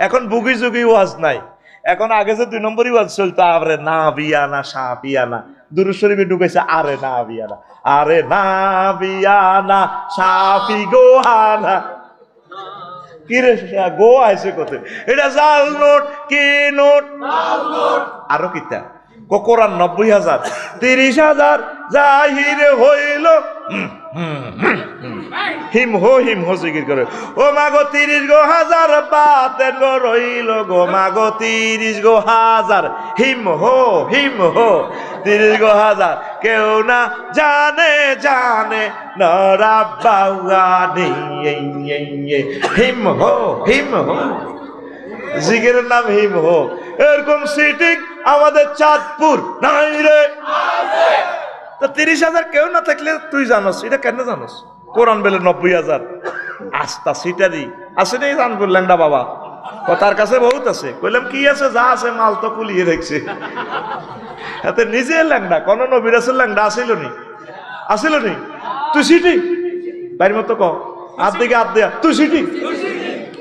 এখন বুগি যুগি ওয়াজ নাই, এখন আগে যে 2 নম্বরই ওয়াজ চলতো, আরে না বিয়ানা সাপিয়ানা, দুরূদ শরীফে ঢুকেছে আরে না বিয়ানা, আরে না বিয়ানা সাফি গোহানা। কি রে গো আইছে কত, এটা জাল নোট কি নোট, আরো কিতা কোরআন 90,000 30,000 জাহির হইল হিম হো জিকির করে। ও মাগো 30 গো হাজার বাতের গো রইল গো মাগো 30 গো হাজার হিম হো 30 গো হাজার কেউ না জানে জানে নরা বাউয়ানি হিম হো জিকিরের নাম হিম হো। এরকম সিটিং আমাদের চাঁদপুর নাই রে। তো 30,000 কেউ না থাকলে তুই জানোস, এটা কেন জানোস? কোরআন বেলে 90,000 আস্তা সিটারি আছে নেই জানবো ল্যাংডা বাবা, তার কাছে বহুত আছে। কইলাম কি আছে, যা আছে মাল তো কুলিয়ে রেখেছে। এতে নিজে ল্যাংডা, কোন নবী রাসূল ল্যাংডা আসিল নি? তুই সিটি তাই মতো ক হাত দিকে হাত দেয়া, তুই সিটি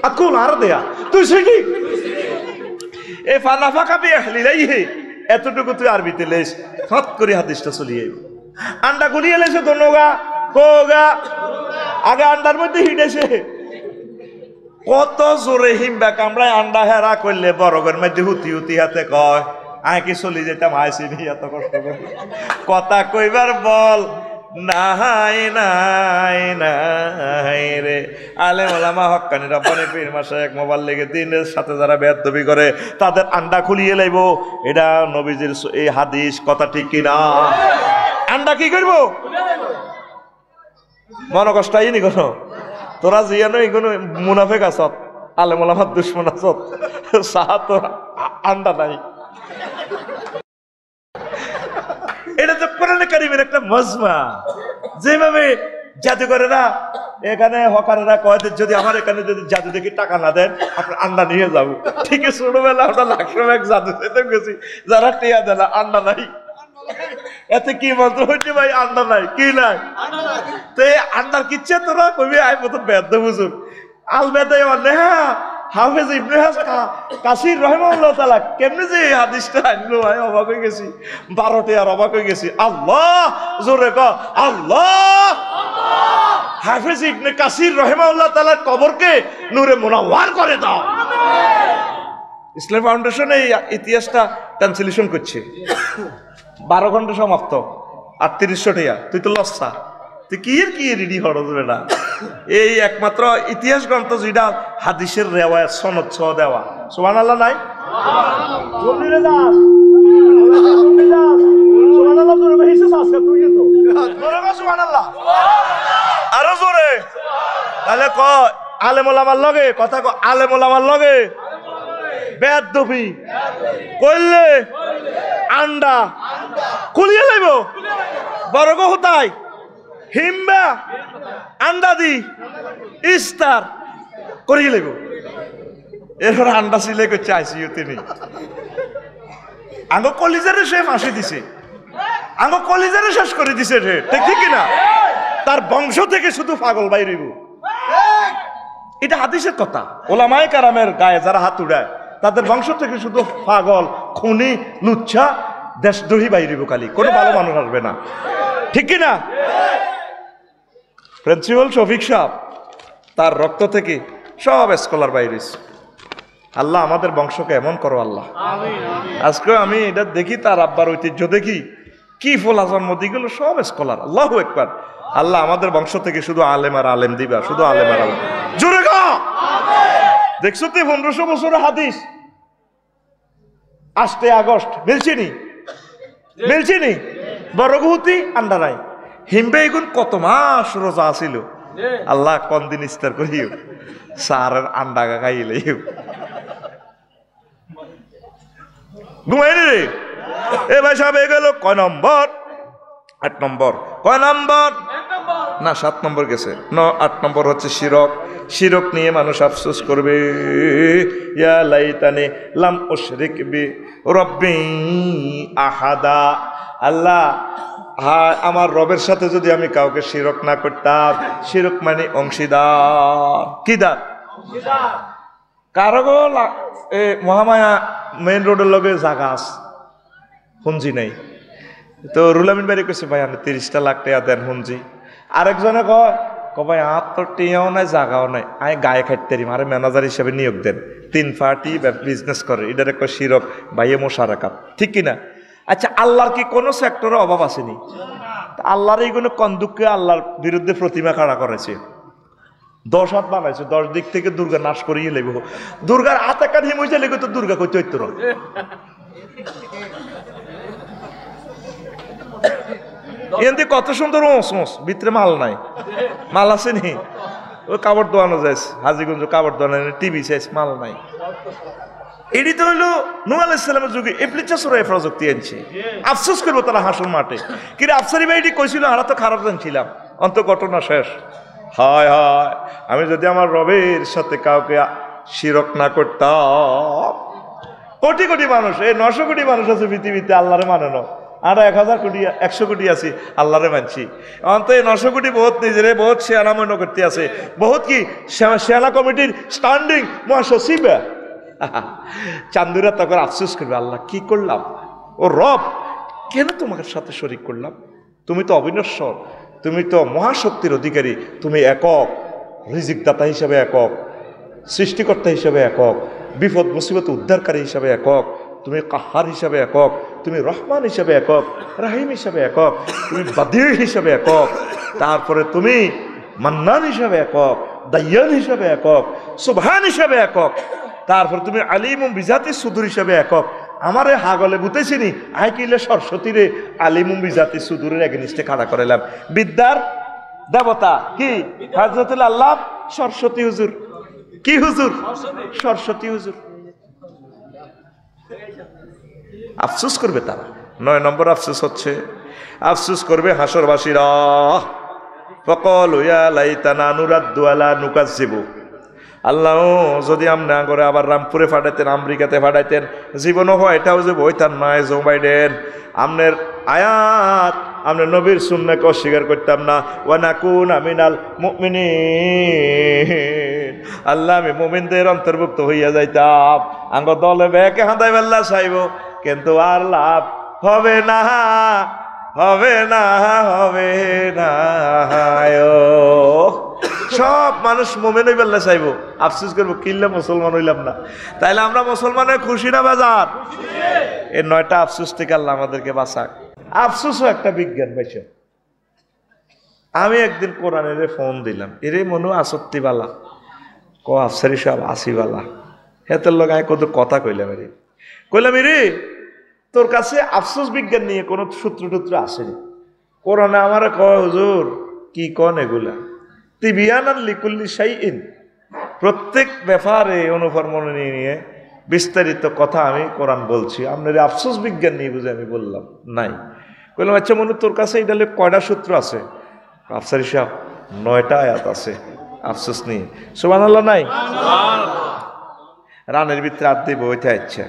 আকুল আর দেয়া, তুই সিটি এ ফানাফা কাবি আহলিলাই হে, এতটুকু তুই আরবিতে লেস ফট করে হাদিসটা চলিয়ে আন্ডা গুলিয়ে লেছে তো নোগা কোগা আগে আন্ডার মধ্যে হিটেছে কত জোরে হিমবা কামড়ায় আন্ডা হেরা করলে বরগের মধ্যে হুতি হাতে কয় আয় কি চলি যেতাম আইসি নি এত কষ্ট করে কথা কইবার বল নাই রে। আলেম ওলামা হক্কানি রব্বানি পীর মাশায়েখ মোবাইল লেগে দিনের সাথে যারা বেয়াদবি করে তাদের আন্ডা খুলিয়ে লাইব। এটা নবীজির এই হাদিস, কথা ঠিক কিনা? আন্ডা কি করবো? মনে কষ্ট আইনি কোনো তোরা জিয়ানো এগুলো মুনাফেক আসত, আলেম ওলামার দুশ্মন আসত, সাহা তোর আন্ডা নাই। এটা তো কোরআনে কারিমের একটা মজমা। যেভাবে জাদুকরেরা এখানে হকারেরা কয় যদি আমার এখানে যদি জাদু দেখি টাকা না দেন আপনার আন্ডা নিয়ে যাবো, ঠিক আছে। ছোটবেলা আমরা লাখের এক জাদু খেতে গেছি, যারা টিয়া দেয় আন্ডা নাই, এতে কি মন্ত্র হচ্ছে ভাই? আন্ডা নাই, কি নাই? তো আন্ডার কিচ্ছে তোরা কবি আই প্রথম বেদ বুঝুন আল বেদাই মানে হ্যাঁ হাফেজ ইবনে কাসির রাহিমাহুল্লাহ তাআলা কেমনে যে এই হাদিসটা আনলো, আমি অবাক হয়ে গেছি। 12টি আর অবাক হয়ে গেছি। আল্লাহ জোরে ক আল্লাহ। হাফেজ ইবনে কাসির রাহিমাহুল্লাহ তাআলার কবরকে নূরে মুনাওয়ার করে দাও। ইসলাম ফাউন্ডেশন এই ইতিহাসটা ট্রান্সলেশন করছে। 12 ঘন্টা সমাপ্ত, 3800 টাকা। তুই তো লস্যা, তুই কি রেডি হরবে না। এই একমাত্র ইতিহাস গ্রন্থ যেটা হাদিসের রেওয়ায়াত সনদ সহ দেওয়া। সুবহানাল্লাহ নাই? আরো জোরে তাহলে ক আলেম ওলামার লগে কথা ক, আলেম ওলামার লগে বেয়াদবি কইলে আন্ডা খুলিয়ে লাইব। বড় গো হতাই হিমবা আন্ডা দি ইস্তার করিয়ে লাইব। এরপর আন্ডা সিলে করছে আইসিইউ তিনি। আঙ্গ কলিজারে সে ফাঁসি দিছে, আঙ্গ কলিজারে শেষ করে দিছে রে, ঠিক কিনা? তার বংশ থেকে শুধু পাগল বাইরিব। এটা হাদিসের কথা। ওলামায়ে কেরামের গায়ে যারা হাত উড়ায় তাদের বংশ থেকে শুধু পাগল, খুনি, লুচ্ছা, দেশদ্রোহী বাইরিব, খালি কোনো ভালো মানুষ আসবে না, ঠিক কিনা? প্রিন্সিপাল শফিক সাহেব তার রক্ত থেকে সব স্কলার বাইরিস। আল্লাহ আমাদের বংশকে এমন করো আল্লাহ। আজকে আমি এটা দেখি, তার আব্বার ঐতিহ্য দেখি, কি ফলা জন্ম দিগুলো সব স্কলার। আল্লাহু আকবার। আল্লাহ আমাদের বংশ থেকে শুধু আলেম আর আলেম দিবা, শুধু আলেম আর আলেম। জোরে গো দেখছো তো 1500 বছরের হাদিস। 8 আগস্ট মিলছিনি বড়গুহুতি আন্ডা নাই। হিমবে এগুন কত মাস রোজা আছিল। আল্লাহ কোন দিন ইস্তার করিও সারের আন্ডা খাইলে ঘুমাইনি রে। এ ভাই সাহেব গেল কয় নম্বর? 8 নম্বর। কয় নম্বর? না 7 নম্বর গেছে। 8 নম্বর হচ্ছে শিরক। শিরক নিয়ে মানুষ আফসোস করবে, ইয়া লাইতানি লাম উশরিক বি রব্বি আহাদা। আল্লাহ আমার রবের সাথে যদি আমি কাউকে শিরক না করতাম। শিরক মানে অংশীদার। কি দার? কারো মহামায়া মেইন রোডের লগে জাগা আছে, হুঞ্জি নাই। তো রুলামিন বাড়ি কইছে ভাই আমি 30টা লাখ টাকা দেন হুঞ্জি। আরেকজনে কয় ভাই আর তো টিয়াও নাই জাগাও নাই, আমি গায়ে খাইতে পারি, আরে ম্যানেজার হিসেবে নিয়োগ দেন। 3 পার্টি বিজনেস করে, এটার একটা শিরক ভাইয়ে মোশারাকাত, ঠিক কিনা? আচ্ছা, আল্লাহর কি কোনো সেক্টরে অভাব আসেনি? আল্লাহর এইগুলো কন্দুককে আল্লাহর বিরুদ্ধে প্রতিমা খাড়া করেছে, 10 হাত বানাইছে, 10 দিক থেকে দুর্গা নাশ করিয়ে লেব। দুর্গার হাতে কান হিমুইতে লেগে তো দুর্গা কই চৈত্র। এমনি কত সুন্দর ওস ভিতরে মাল নাই, মাল আছে নি? ওই কাপড় দোয়ানো যায় হাজিগঞ্জ, কাপড় দোয়ানো টিভি শেষ, মাল নাই। এটি তো হইলো নূহ আলাইহিস সালামের যুগে এপ্লিচাসরা এই প্রযুক্তি আনছে। আফসোস করবো তারা হাসর মাঠে, কিন্তু আফসারি ভাইটি কইছিল আমরা তো খারাপ জানছিলাম, অন্ত ঘটনা শেষ। হায় হায়, আমি যদি আমার রবের সাথে কাউকে শিরক না করতাম। কোটি কোটি মানুষ, এই 900 কোটি মানুষ আছে পৃথিবীতে আল্লাহরে মানে না, আমরা 1000 কোটি 100 কোটি আছি আল্লাহরে মানছি। অন্ত এই 900 কোটি বহুত নিজেরে বহুত শেয়ানা মনে করতে আছে, বহুত কি শেয়ানা কমিটির স্ট্যান্ডিং মহাসচিব চান্দুরা তখন আফসোস করবে, আল্লাহ কি করলাম, ও রব কেন তোমার সাথে শরীক করলাম? তুমি তো অবিনশ্বর, তুমি তো মহাশক্তির অধিকারী, তুমি একক, রিজিকদাতা হিসেবে একক, সৃষ্টিকর্তা হিসেবে একক, বিপদ মুসিবত উদ্ধারকারী হিসাবে একক, তুমি কাহার হিসাবে একক, তুমি রহমান হিসাবে একক, রাহিম হিসাবে একক, তুমি বাদির হিসাবে একক, তারপরে তুমি মান্নান হিসাবে একক, দাইয়ান হিসাবে একক, সুবহান হিসাবে একক, তারপরে তুমি আলিম বিজাতি সুদূর হিসাবে একক। আমারে হাগলে বুঝতেছিনি আই কিলে সরস্বতী রে আলিম বিজাতি সুদূরের এগেনিস্টে খাড়া করাইলাম। বিদ্যার দেবতা কি হযরতুল আল্লাহ সরস্বতী হুজুর, কি হুজুর? সরস্বতী হুজুর। আফসোস করবে তারা। 9 নম্বর আফসোস হচ্ছে, আফসোস করবে হাসরবাসীরা। ফাকালু ইয়া লাইতানা নুরাদ্দু আলা নুকাজ্জিবু, আল্লাহ যদি আমনে করে আবার রামপুরে ফাটাইতেন, আমেরিকাতে ফাটাইতেন, জীবনও হয় এটাও যে বইতার নয় জো বাইডেন, আমনের আয়াত আমনের নবীর সুন্নাহকে অস্বীকার করতাম না। ওয়া নাকুনা মিনাল মুমিনিন, আল্লাহ আমি মুমিনদের অন্তর্ভুক্ত হইয়া যাইতাম। আঙ্গ দলে বেকে হাঁদাই বেল্লা চাইব, কিন্তু আর লাভ হবে না, হবে না, হবে না। সব মানুষ মোমেন হই বেল্লা চাইব, আফসোস করবো কিনলে মুসলমান হইলাম না। তাইলে আমরা মুসলমানের খুশি না বাজার? এই 9টা আফসোস থেকে আল্লাহ আমাদেরকে বাঁচাক। আফসোসও একটা বিজ্ঞান পাইছে। আমি একদিন কোরআনের ফোন দিলাম, এরে মনু আসত্তিবালা ক আফসারি সাহেব আসিবালা, হেতের লোক আমি কত কথা কইলাম। এরে কইলাম, এরে তোর কাছে আফসোস বিজ্ঞান নিয়ে কোনো সূত্র টুত্র আসেনি? কোরআনে আমার কয় হুজুর কি কন এগুলা তিবিয়ানান লিকুল্লি শাইইন, প্রত্যেক ব্যাপারে অনুফরমনে নিয়ে বিস্তারিত কথা আমি কোরআন বলছি, আপনার আফসোস বিজ্ঞান নিয়ে বুঝে আমি বললাম নাই। বললাম আচ্ছা মনে তোর কাছে এটা কয়টা সূত্র আছে? আফসারি সাহেব 9টা আয়াত আছে আফসোস নিয়ে। সুবহানাল্লাহ নাই? রানের ভিতরে হাত দিয়ে বইতে ইচ্ছা,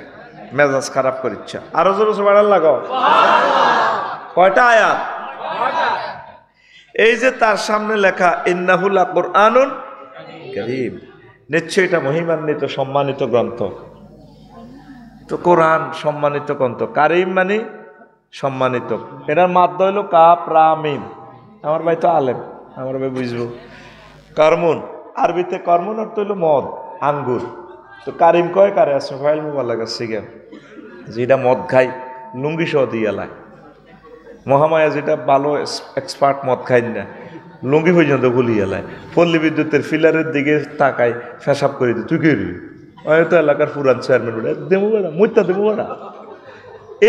মেজাজ খারাপ করে ইচ্ছা, আরো জোরে সুবহানাল্লাহ লাগাও। কয়টা আয়াত? এই যে তার সামনে লেখা ইন্নাহু লাকুরআনুন কারীম, নিশ্চয়ই এটা মহিমান্বিত সম্মানিত গ্রন্থ। তো কোরআন সম্মানিত গ্রন্থ, কারীম মানে সম্মানিত। এটার মাধ্যম হইল কাফ রা মিম। আমার ভাই তো আলেম, আমার ভাই বুঝবো। কর্মুন, আরবিতে কর্মুন অর্থ হইল মদ, আঙ্গুর। তো কারিম কয় কারে আছে ফাইল মোবাইল আছে গেম, যেটা মদ খাই লুঙ্গি সহ দিয়ে লাই। মহামায়া যেটা ভালো এক্সপার্ট মদ খাই না, লুঙ্গি পর্যন্ত ভুলিয়ে লাই। পল্লী বিদ্যুতের ফিলারের দিকে তাকাই ফেসাব করে দিই, তুই কে হয়তো এলাকার পুরান চেয়ারম্যান দেবো না, মুইতা দেবো না।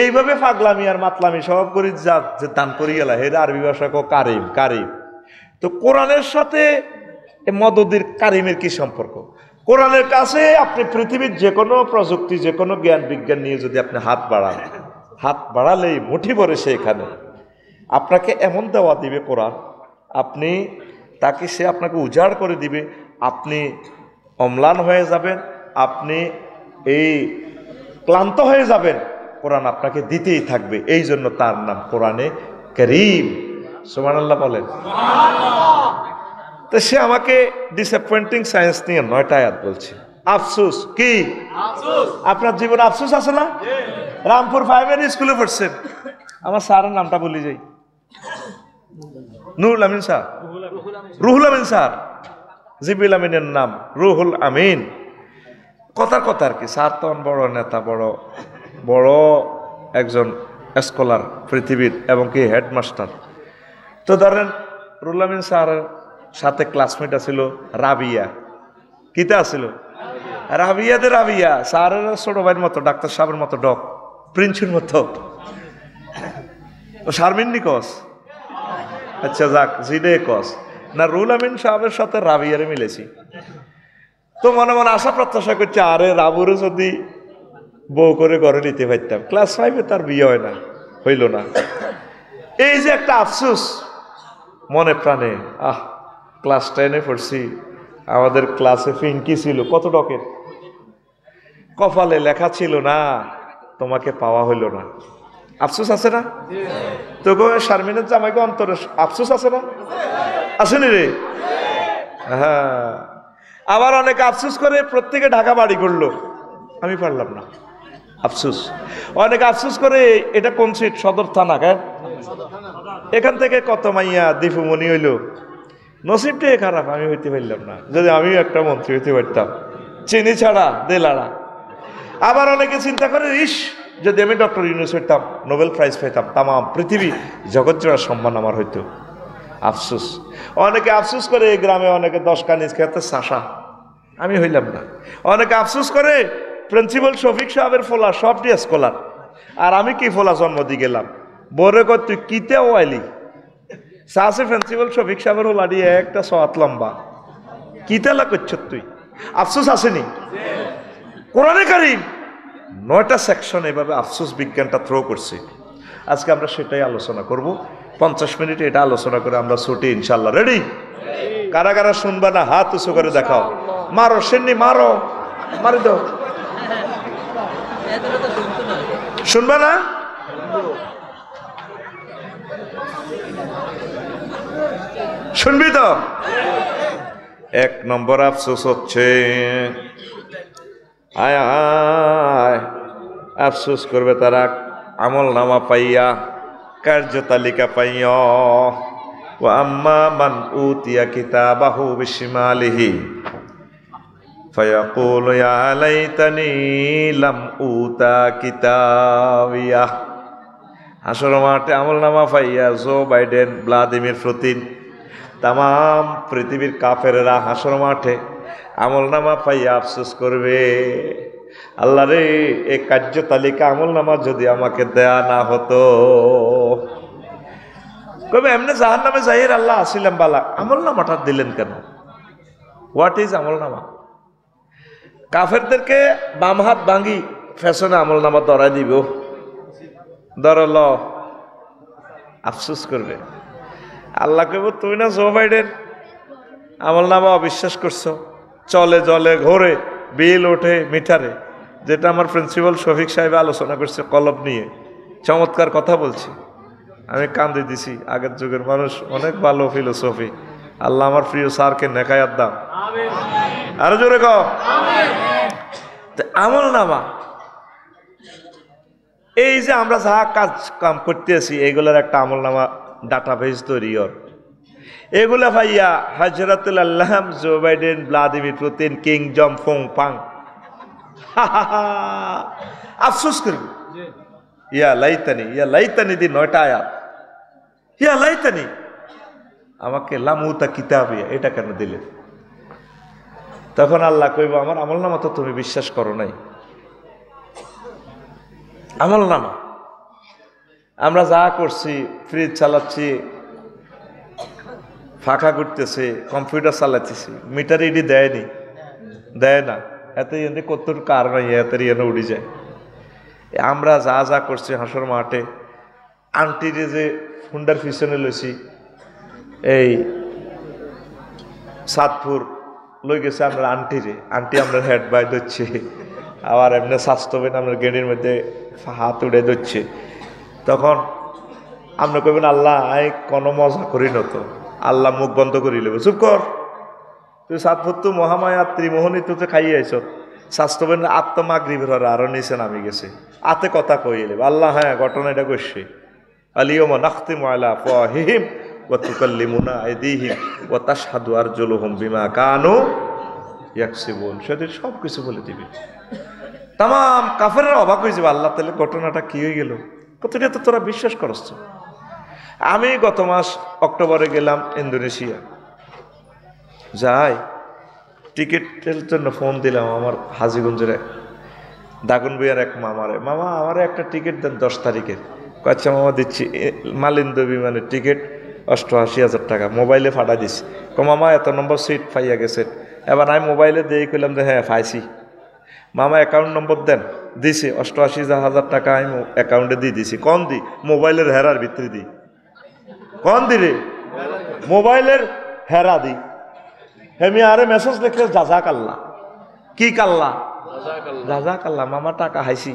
এইভাবে পাগলামি আর মাতলামি সব করি যা যে দান করি গেলা, এটা আরবি ভাষা কো কারিম, কারিম। তো কোরআনের সাথে মদদের কারিমের কি সম্পর্ক? কোরআনের কাছে আপনি পৃথিবীর যে কোনো প্রযুক্তি, যে কোনো জ্ঞান বিজ্ঞান নিয়ে যদি আপনি হাত বাড়ান, হাত বাড়ালেই মুঠি ভরে সেখানে আপনাকে এমন দেওয়া দিবে কোরআন, আপনি তাকে সে আপনাকে উজাড় করে দিবে, আপনি অম্লান হয়ে যাবেন, আপনি এই ক্লান্ত হয়ে যাবেন, কোরআন আপনাকে দিতেই থাকবে। এই জন্য তার নাম কোরআনে কারীম। সুবহানাল্লাহ বলেন। তো সে আমাকে ডিসঅ্যাপয়েন্টিং সায়েন্স নিয়ে 9টা আয়াত বলছে। আফসোস কি? আপনার জীবনে আফসোস আছে না? রামপুর 5-এর স্কুলে পড়ছেন, আমার স্যারের নামটা বলি যাই, নুরুল আমিন স্যার, রুহুল আমিন স্যার, জিবরিল আমিনের নাম রুহুল আমিন। কথার কথা আর কি, স্যার তো বড় নেতা, বড় বড় একজন স্কলার পৃথিবীর, এবং কি হেডমাস্টার। তো ধরেন রুহুল আমিন স্যারের সাথে ক্লাসমেট আছিল রাবিয়া, কিতা আছিল? রাবিয়াতে রাবিয়া, স্যারের ছোট ভাইয়ের মতো, ডাক্তার সাহেবের মতো ডক, প্রিন্সের মতো। শারমিন নিকস, আচ্ছা যাক, জিডে কস না, রুহুল আমিন সাহেবের সাথে রাবিয়ারে মিলেছি। তো মনে মনে আশা প্রত্যাশা করছে, আরে রাবুরে যদি বউ করে ঘরে নিতে পারতাম। ক্লাস 5-এ তার বিয়ে হয় না, হইল না। এই যে একটা আফসোস মনে প্রাণে। ক্লাস 10-এ পড়ছি, আমাদের ক্লাসে ফিঙ্কি ছিল, কত ডকের, কপালে লেখা ছিল না, তোমাকে পাওয়া হইল না। আফসোস আছে না? তো শারমিনের জামাইকে অন্তরে আফসোস আছে না? আসেনি রে? হ্যাঁ। আবার অনেকে আফসোস করে প্রত্যেকে ঢাকা বাড়ি করলো, আমি পারলাম না, আফসোস। অনেকে আফসোস করে এটা কোন সিট, সদর থানা, এখান থেকে কত মাইয়া দীপুমণি হইল, নসিবটাই খারাপ, আমি হইতে পারলাম না। যদি আমিও একটা মন্ত্রী হইতে পারতাম, চিনি ছাড়া দেলাড়া। আবার অনেকে চিন্তা করে, ইস যদি আমি ডক্টর ইউনূস হইতাম, নোবেল প্রাইজ পেতাম, তাম পৃথিবী জগৎ জোড়া সম্মান আমার হইতো। আফসোস। অনেকে আফসোস করে এই গ্রামে অনেকে 10 কানিজ খেতে চাষা, আমি হইলাম না। অনেকে আফসোস করে প্রিন্সিপাল শফিক সাহেবের ফোলা সবটি স্কলার, আর আমি কি ফোলা জন্ম দিয়ে গেলাম। বরে কর তুই কিতে ওয়াইলি, সাহসে প্রিন্সিপাল শফিক সাহেবের ওলা দিয়ে একটা সওয়াত লম্বা, কিতালা করছ তুই। আফসোস আসেনি? কোরআনে কারীম 9টা সেকশন এভাবে আফসোস বিজ্ঞানটা থ্রো করছে। আজকে আমরা সেটাই আলোচনা করব। 50 মিনিট এটা আলোচনা করে আমরা ছুটি ইনশাল্লাহ। রেডি? কারা কারা শুনবা না হাত উঁচু করে দেখাও। মারো সেন্নি, মারো, মারি দাও। শুনবা না? শুনবি তো? 1 নম্বর আফসোস হচ্ছে, আয় আয় আফসোস করবে তারা আমল নামা পাইয়া, কার্য তালিকা পাইয়া। ও আম্মা মান উতিয়া কিতাবাহু বিশিমালিহি ফায়াকুলু ইয়া লাইতানি লাম উতা কিতাবিয়া। হাসর মাঠে আমল নামা পাইয়া জো বাইডেন, ভ্লাদিমির পুতিন, তাম পৃথিবীর কাফেরেরা হাসর মাঠে আমল নামা পাইয়া আফসোস করবে, আল্লাহ রে এই কার্য তালিকা আমল নামা যদি আমাকে দেয়া না হতো। কবে এমনি জাহান নামে যাইয়ের আল্লাহ আসিলাম বালা, আমল নামাটা দিলেন কেন? হোয়াট ইজ আমল নামা? কাফেরদেরকে বাম হাত ভাঙি ফ্যাশনে আমল নামা ধরাই দিব, ধরল, আফসোস করবে। আল্লাহ কইব তুই না জো বাইডেন আমল নামা অবিশ্বাস করছো, চলে জলে ঘোরে বিল ওঠে মিটারে, যেটা আমার প্রিন্সিপাল শফিক সাহেব আলোচনা করছে কলব নিয়ে, চমৎকার কথা বলছি, আমি কান্দে দিছি। আগের যুগের মানুষ অনেক ভালো ফিলোসফি। আল্লাহ আমার প্রিয় স্যারকে নেকায়াত দাও, আরো জোরে কও। আমল নামা, এই যে আমরা যা কাজ কাম করতেছি এগুলোর একটা আমল নামা ডাটাবেস তৈরি হর। এগুলা ভাইয়া হযরতুল আল্লাহ জো বাইডেন, ভ্লাদিমির পুতিন, কিং জং ফং পাং আফসোস করবে, ইয়া লাইতানি দি 9টা আয়াত, ইয়া লাইতানি আমাকে লামুতা কিতাবিয়া এটা কেন দিলে? তখন আল্লাহ কইব আমার আমল নামা তো তুমি বিশ্বাস করো নাই। আমল নামা আমরা যা করছি, ফ্রিজ চালাচ্ছি, ফাঁকা করতেছে, কম্পিউটার চালাচ্ছি, মিটার ইডি দেয়নি, দেয় না, এত এনে কত কার নাই, এত এনে উড়ি যায়। আমরা যা যা করছি হাসর মাঠে, আন্টিরে যে হুন্ডার পিছনে লইছি, এই সাতপুর লই গেছে আমরা আন্টিরে, আন্টি আমরা হেড বাই দিচ্ছে, আবার এমনি স্বাস্থ্যবেন আমরা গেড়ির মধ্যে হাত উড়ে দিচ্ছে। তখন আমরা কইবেন আল্লাহ আই কোনো মজা করি না তো, আল্লাহ মুখ বন্ধ করি লেব, চুপ কর, তুই সাতভত্তু মহামায়া ত্রিমোহনী তুই খাইয়ে আইছ স্বাস্থ্যবেন আত্মমাগরিবের আরো নিচে নামি গেছে আতে কথা কইলে আল্লাহ হ্যাঁ ঘটনা এটা করছে আলিয়মা নাখতিমু আলা আফওয়াহিহিম ওয়া তুকাল্লিমুনা আইদিহিম ওয়া তাশহাদু আরজুলুহুম বিমা কানু ইয়াকসিবুন সেদিন সব কিছু বলে দিবে তাম কাফেররা অবাক হয়ে যাবে আল্লাহ তাহলে ঘটনাটা কি হয়ে গেল কতটা তো তোরা বিশ্বাস করছ আমি গত মাস অক্টোবরে গেলাম ইন্দোনেশিয়া যাই টিকিটের জন্য ফোন দিলাম আমার হাজীগঞ্জের দাগনভূঞার এক মামারে মামা আমারে একটা টিকিট দেন 10 তারিখের আচ্ছা মামা দিচ্ছি মালিন্দ বিমানের টিকিট 88,000 টাকা মোবাইলে ফাটা দিছি মামা এত নম্বর সিট পাইয়া গেছে এবার আমি মোবাইলে দিয়ে কইলাম যে হ্যাঁ পাইছি মামা অ্যাকাউন্ট নম্বর দেন দিছি 88,000 টাকা আমি অ্যাকাউন্টে দিয়ে দিছি কোন দি মোবাইলের হেরার ভিতরে দিই কোন দি রে মোবাইলের হেরা দি হেমি আরে মেসেজ লিখলে জাজাক আল্লাহ কি কাল্লা জাজাক আল্লাহ মামা টাকা হাইছি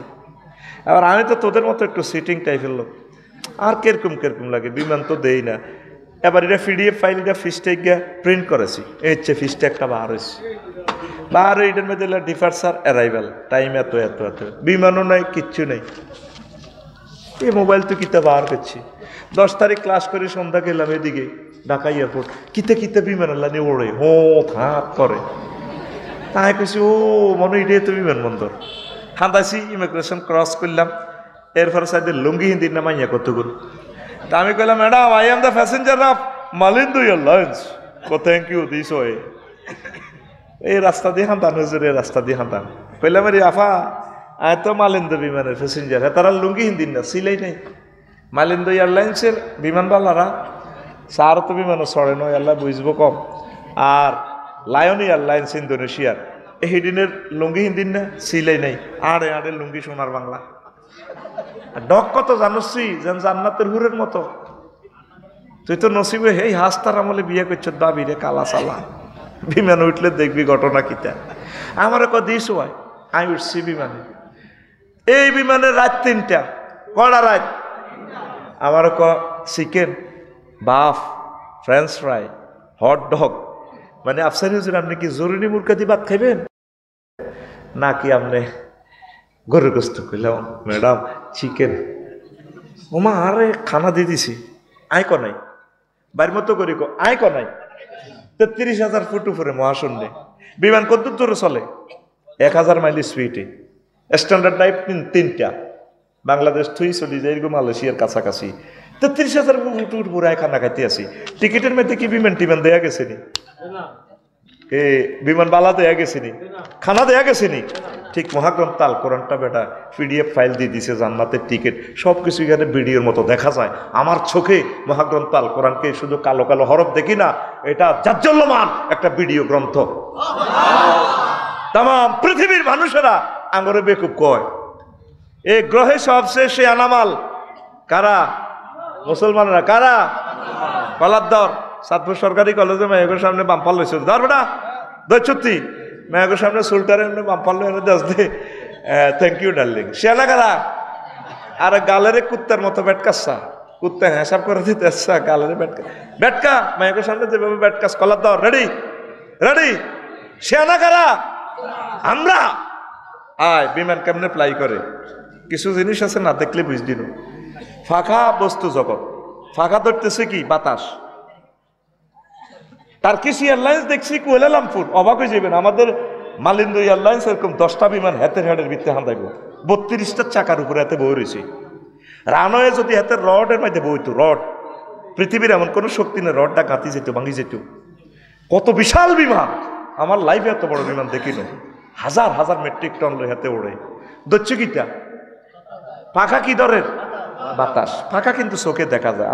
এবার আমি তো তোদের মতো একটু সিটিং টাইপের লোক আর কিরকম লাগে বিমান তো দেই না এবার এটা পিডিএফ ফাইল এটা ফিসটা গিয়া প্রিন্ট করেছি এই হচ্ছে ফিসটা একটা বার হয়েছে বার এটার মধ্যে ডিপার্চার অ্যারাইভাল টাইম এত বিমানও নাই কিচ্ছু নেই এই মোবাইল তো কিতা বার করছি 10 তারিখ ক্লাস করে সন্ধ্যা গেলাম এদিকে ঢাকা এয়ারপোর্ট কিতে বিমান আল্লাহ নিয়ে ওড়ে হো থাপ করে তাই কইছি ও মনে এটাই তো বিমানবন্দর হাঁদাইছি ইমিগ্রেশন ক্রস করলাম এরপরে সাইডে লুঙ্গি হিন্দির নাম আইয়া কতগুলো তা আমি কইলাম madam I am the passenger of Malindo airlines thank you this way এই রাস্তা দিয়ে হাঁটান হুজুরের রাস্তা দিয়ে হাঁটান কইলাম রে আফা আয় তো মালিন্দু বিমানের প্যাসেঞ্জার হ্যাঁ তারা লুঙ্গি হিন্দির না সিলাই নাই মালিন্দু এয়ারলাইন্সের বিমানবালারা সার তো বিমানও ছড়ে নয় আল্লাহ বুঝবো কম আর লায়ন এয়ারলাইন্স ইন্দোনেশিয়ার এই দিনের লুঙ্গি হিন্দির না সিলাই নাই আড়ে আড়ে লুঙ্গি সোনার বাংলা ডক কত জানোসি যেন জান্নাতের হুরের মতো তুই তো নসিবে হেই হাস্তার আমলে বিয়ে করছ দাবি রে কালা সালা বিমান উঠলে দেখবি ঘটনা কিতা আমার দিস হয় আমি উঠছি বিমানে এই বিমানে রাত 3টা কড়া রাত আমার চিকেন বাফ ফ্রেঞ্চ ফ্রাই হট ডগ মানে আফসারি হুজুর আপনি কি জরুরি মুরগি ভাত খাইবেন নাকি আপনি গরুর গোস্ত কইলাম ম্যাডাম চিকেন ওমা আরে খানা দিয়ে দিছি আয় নাই বাড়ির মতো করি আয় নাই 33,000 ফুট উপরে মহাশূন্যে বিমান কত দূরে চলে 1,000 মাইল স্পিডে স্ট্যান্ডার্ড টাইপ 3টা বাংলাদেশ থুই চলি যায় এরকম মালয়েশিয়ার কাছাকাছি 33,000 ফুট উপরে খানা খাইতে আসি টিকিটের মধ্যে কি বিমান টিমান দেয়া গেছে নি এ বিমান বালা দেয়া গেছে নি খানা দেয়া গেছে নি ঠিক মহাগ্রন্থ আল কোরআনটা বেটা পিডিএফ ফাইল দিয়ে দিছে জান্নাতের টিকিট সব কিছু এখানে ভিডিওর মতো দেখা যায় আমার চোখে মহাগ্রন্থ আল কোরআনকে শুধু কালো কালো হরফ দেখি না এটা জাজ্জল্যমান একটা ভিডিও গ্রন্থ তাম পৃথিবীর মানুষেরা আঙুরে বেকুব কয় এই গ্রহে সবশেষে আনামাল কারা মুসলমানরা কারা কলার দর সাতপুর সরকারি কলেজে মেয়েগোর সামনে বাম্পাল লইছে ধর বেটা দৈচ্ছুতি মেয়েগোর সামনে সুলটারে বাম্পাল লইলে দশ দে থ্যাংক ইউ ডার্লিং শিয়ানা কারা আর গালের কুত্তার মতো বেটকাচ্ছা কুত্তা হিসাব করে দিতে আসছা গালের বেটকা মেয়েগোর সামনে যেভাবে বেটকাস কলার দর রেডি রেডি শিয়ানা কারা আমরা আয় বিমান কেমনে ফ্লাই করে কিছু জিনিস আছে না দেখলে বুঝলি না ফাঁকা বস্তু জগৎ ফাঁকা ধরতেছে কি বাতাস টার্কিশ এয়ারলাইন্স দেখছি কুয়ালালামপুর অবাক হয়ে যাবেন আমাদের মালিন্দু এয়ারলাইন্স এরকম 10টা বিমান হাতের হাটের ভিত্তে হাঁদাইব 32টা চাকার উপরে হাতে বই রয়েছে রানওয়ে যদি হাতের রডের মধ্যে বইতো রড পৃথিবীর এমন কোনো শক্তি নেই রডটা গাঁতি যেত ভাঙি যেত কত বিশাল বিমান আমার লাইফে এত বড় বিমান দেখিল হাজার হাজার মেট্রিক টন লই হাতে ওড়ে দচ্ছে কিটা পাখা কি ধরের বাতাস ফাঁকা কিন্তু চোখে দেখা যায়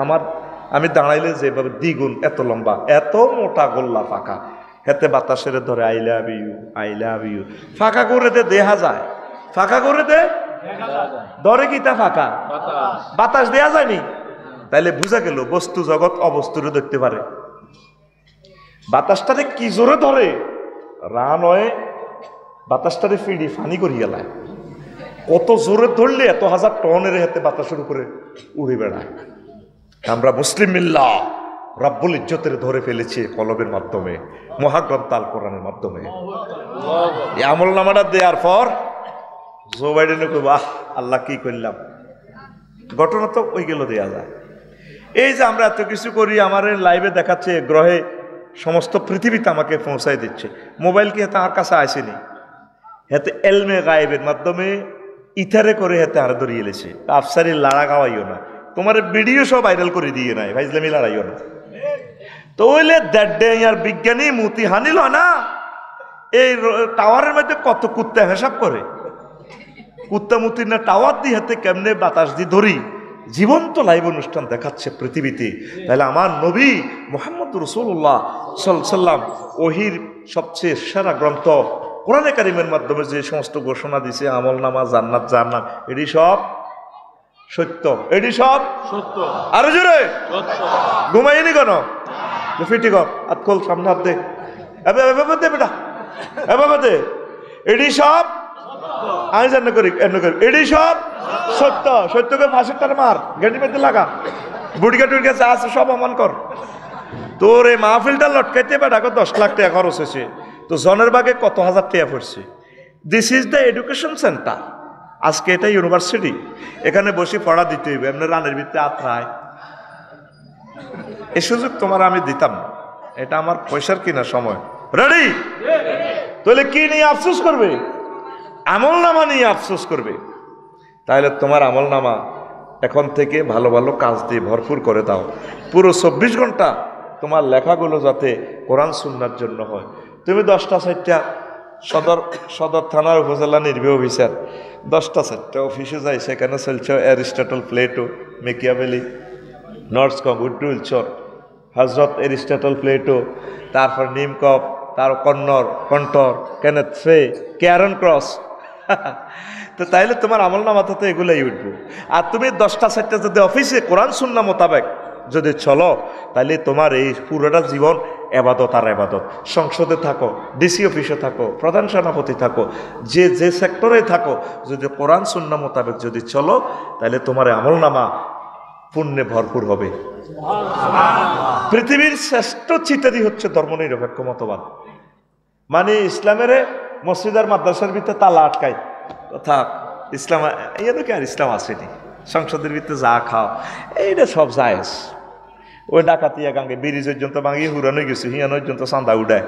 আমি দাঁড়াইলে যেভাবে দ্বিগুণ এত লম্বা এত মোটা গোল্লা ফাঁকা হেতে বাতাসের ধরে আই লাভ ইউ ফাঁকা করে দে দেখা যায় ফাঁকা করে দে ধরে কি তা ফাঁকা বাতাস দেয়া যায়নি তাইলে বুঝা গেল বস্তু জগৎ অবস্তুরে ধরতে পারে বাতাসটারে কি জোরে ধরে রানওয়ে বাতাসটারে ফিডি ফানি করিয়া লায় কত জোরে ধরলে এত হাজার টনের হাতে বাতাসের উপরে উড়ে বেড়ায় আমরা মুসলিম মিল্লাহ রব্বুল ইজ্জতের ধরে ফেলেছে কলবের মাধ্যমে, মহাগ্রন্থ আল কোরআনের মাধ্যমে। এই আমল নামাটা দেওয়ার পর জো বাইডেনে কইব, আহ আল্লাহ কি করলাম। ঘটনা তো ওই গেল দেয়া যায়। এই যে আমরা এত কিছু করি, আমার লাইভে দেখাচ্ছে গ্রহে সমস্ত পৃথিবীতে আমাকে পৌঁছাই দিচ্ছে। মোবাইল কি হাতে আমার কাছে আসেনি, হাতে এলমে গায়েবের মাধ্যমে ইথারে করে হাতে আর ধরিয়ে এলেছে। আফসারি লাড়া গাওয়াইও না, তোমার ভিডিও সব ভাইরাল করে দিয়ে নাই, ভাইজলামি লড়াইও না। তো ওইলে দেড় আর বিজ্ঞানী মুতি হানিল না, এই টাওয়ারের মধ্যে কত কুত্তা হিসাব করে, কুত্তা মুতির না টাওয়ার দিয়ে হাতে কেমনে বাতাস দিয়ে ধরি, জীবন্ত লাইভ অনুষ্ঠান দেখাচ্ছে পৃথিবীতে। তাহলে আমার নবী মুহাম্মদ রাসূলুল্লাহ সাল্লাল্লাহু আলাইহি সাল্লাম ওহির সবচেয়ে সেরা গ্রন্থ কোরআনে কারিমের মাধ্যমে যে সমস্ত ঘোষণা দিছে, আমল নামা, জান্নাত জাহান্নাম, এটি সব সত্য, এটি সব সত্য। আরো জোরে সত্য। ঘুমাইনি কেন? ফিটি কর, হাত খোল, সামনে হাত দে, দে বেটা, এভাবে দে। এটি সব আমি জানি করি, এমনি করি, এটি সব সত্য। সত্যকে ফাঁসের তার মার, গেটি মেতে লাগা, বুড়িকা টুড়িকা যা আছে সব অমান কর। তোর এই মাহফিলটা লটকাইতে বেটা 10 লাখ টাকা খরচ হয়েছে, তো জনের বাগে কত হাজার টাকা পড়ছে। This is the education centre. আজকে এটা ইউনিভার্সিটি, এখানে বসে পড়া দিতে হইবে, এমনি রানের ভিতরে আত্রায়। এই সুযোগ তোমার আমি দিতাম না, এটা আমার পয়সার কিনা সময়। রেডি? তাহলে কি নিয়ে আফসোস করবে? আমল নামা নিয়ে আফসোস করবে। তাহলে তোমার আমল নামা এখন থেকে ভালো ভালো কাজ দিয়ে ভরপুর করে দাও। পুরো 24 ঘন্টা তোমার লেখাগুলো যাতে কোরআন সুন্নাহর জন্য হয়। তুমি 10টা 4টা সদর থানার উপজেলা নির্বাহী অফিসার, 10টা 4টা অফিসে যাই, সেখানে চলছে অ্যারিস্টটল, প্লেটো, মেকিয়াভেলি, নর্সকম, উড্ডুলচর, হজরত অ্যারিস্টটল, প্লেটো, তারপর নিমকপ, তার কন্টর, কেনেথ ফে, ক্যারন ক্রস। তো তাইলে তোমার আমল নামাতে তো এগুলোই উঠবো। আর তুমি 10টা 4টা যদি অফিসে কোরআন সুন্নাহ মোতাবেক যদি চলো, তাহলে তোমার এই পুরোটা জীবন এবাদত আর এবাদত। সংসদে থাকো, ডিসি অফিসে থাকো, প্রধান সেনাপতি থাকো, যে যে সেক্টরে থাকো, যদি কোরআন সুন্নাহ মোতাবেক যদি চলো, তাহলে তোমার আমল নামা পুণ্যে ভরপুর হবে। পৃথিবীর শ্রেষ্ঠ চিতারি হচ্ছে ধর্মনিরপেক্ষ মতবাদ। মানে ইসলামের মসজিদ আর মাদ্রাসার ভিতরে তালা আটকায়, থাক ইসলাম এদিকে আর ইসলাম আসেনি। সংসদের ভিতরে যা খাও এইটা সব জায়েজ। ওই ডাকাতিয়া গাঙ্গে ব্রিজ পর্যন্ত ভাঙিয়ে হুরানো গেছে, হিয়ানো পর্যন্ত চান্দা উঠায়।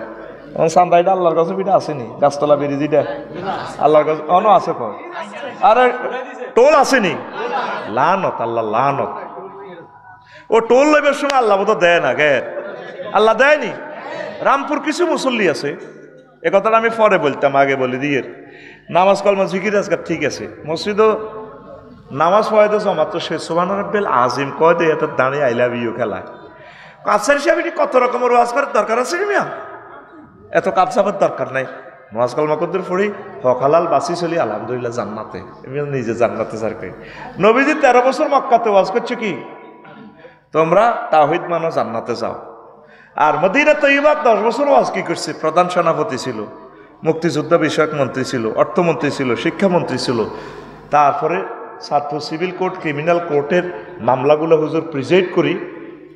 চান্দা এটা আল্লাহর কাছে পিঠা আসেনি, গাছতলা ব্রিজ এটা আল্লাহর কাছে অন আছে কয়। আরে টোল আসেনি, লানত, আল্লাহ লানত। ও টোল লইবার সময় আল্লাহ বোধ দেয় না, গে আল্লাহ দেয়নি। রামপুর কিছু মুসল্লি আছে, এ কথাটা আমি পরে বলতাম, আগে বলে দিয়ে। নামাজ কলমা জিকির আজকাল ঠিক আছে, মসজিদও নামাজ পড়ে তো জমা তো সে সুবহান রাব্বিল আজিম কয় দে, এত দাঁড়িয়ে আই লাভ ইউ খেলায়। কাপসার হিসাবে কত রকমের ওয়াজ করার দরকার আছে কি মিয়া? এত কাপসাপের দরকার নাই। নামাজ কলমা কদ্দুর পড়ি, হক হালাল বাঁচি চলি, আলহামদুলিল্লাহ জান্নাতে। নিজে জান্নাতে সারকে নবীজি 13 বছর মক্কাতে ওয়াজ করছে কি, তোমরা তাওহীদ মানো, জান্নাতে যাও। আর মদিনা তৈয়বা 10 বছর ওয়াজ কি করছে? প্রধান সেনাপতি ছিল, মুক্তিযুদ্ধ বিষয়ক মন্ত্রী ছিল, অর্থমন্ত্রী ছিল, শিক্ষামন্ত্রী ছিল। তারপরে ছাত্র সিভিল কোর্ট, ক্রিমিনাল কোর্টের মামলাগুলো হুজুর প্রিজাইড করি,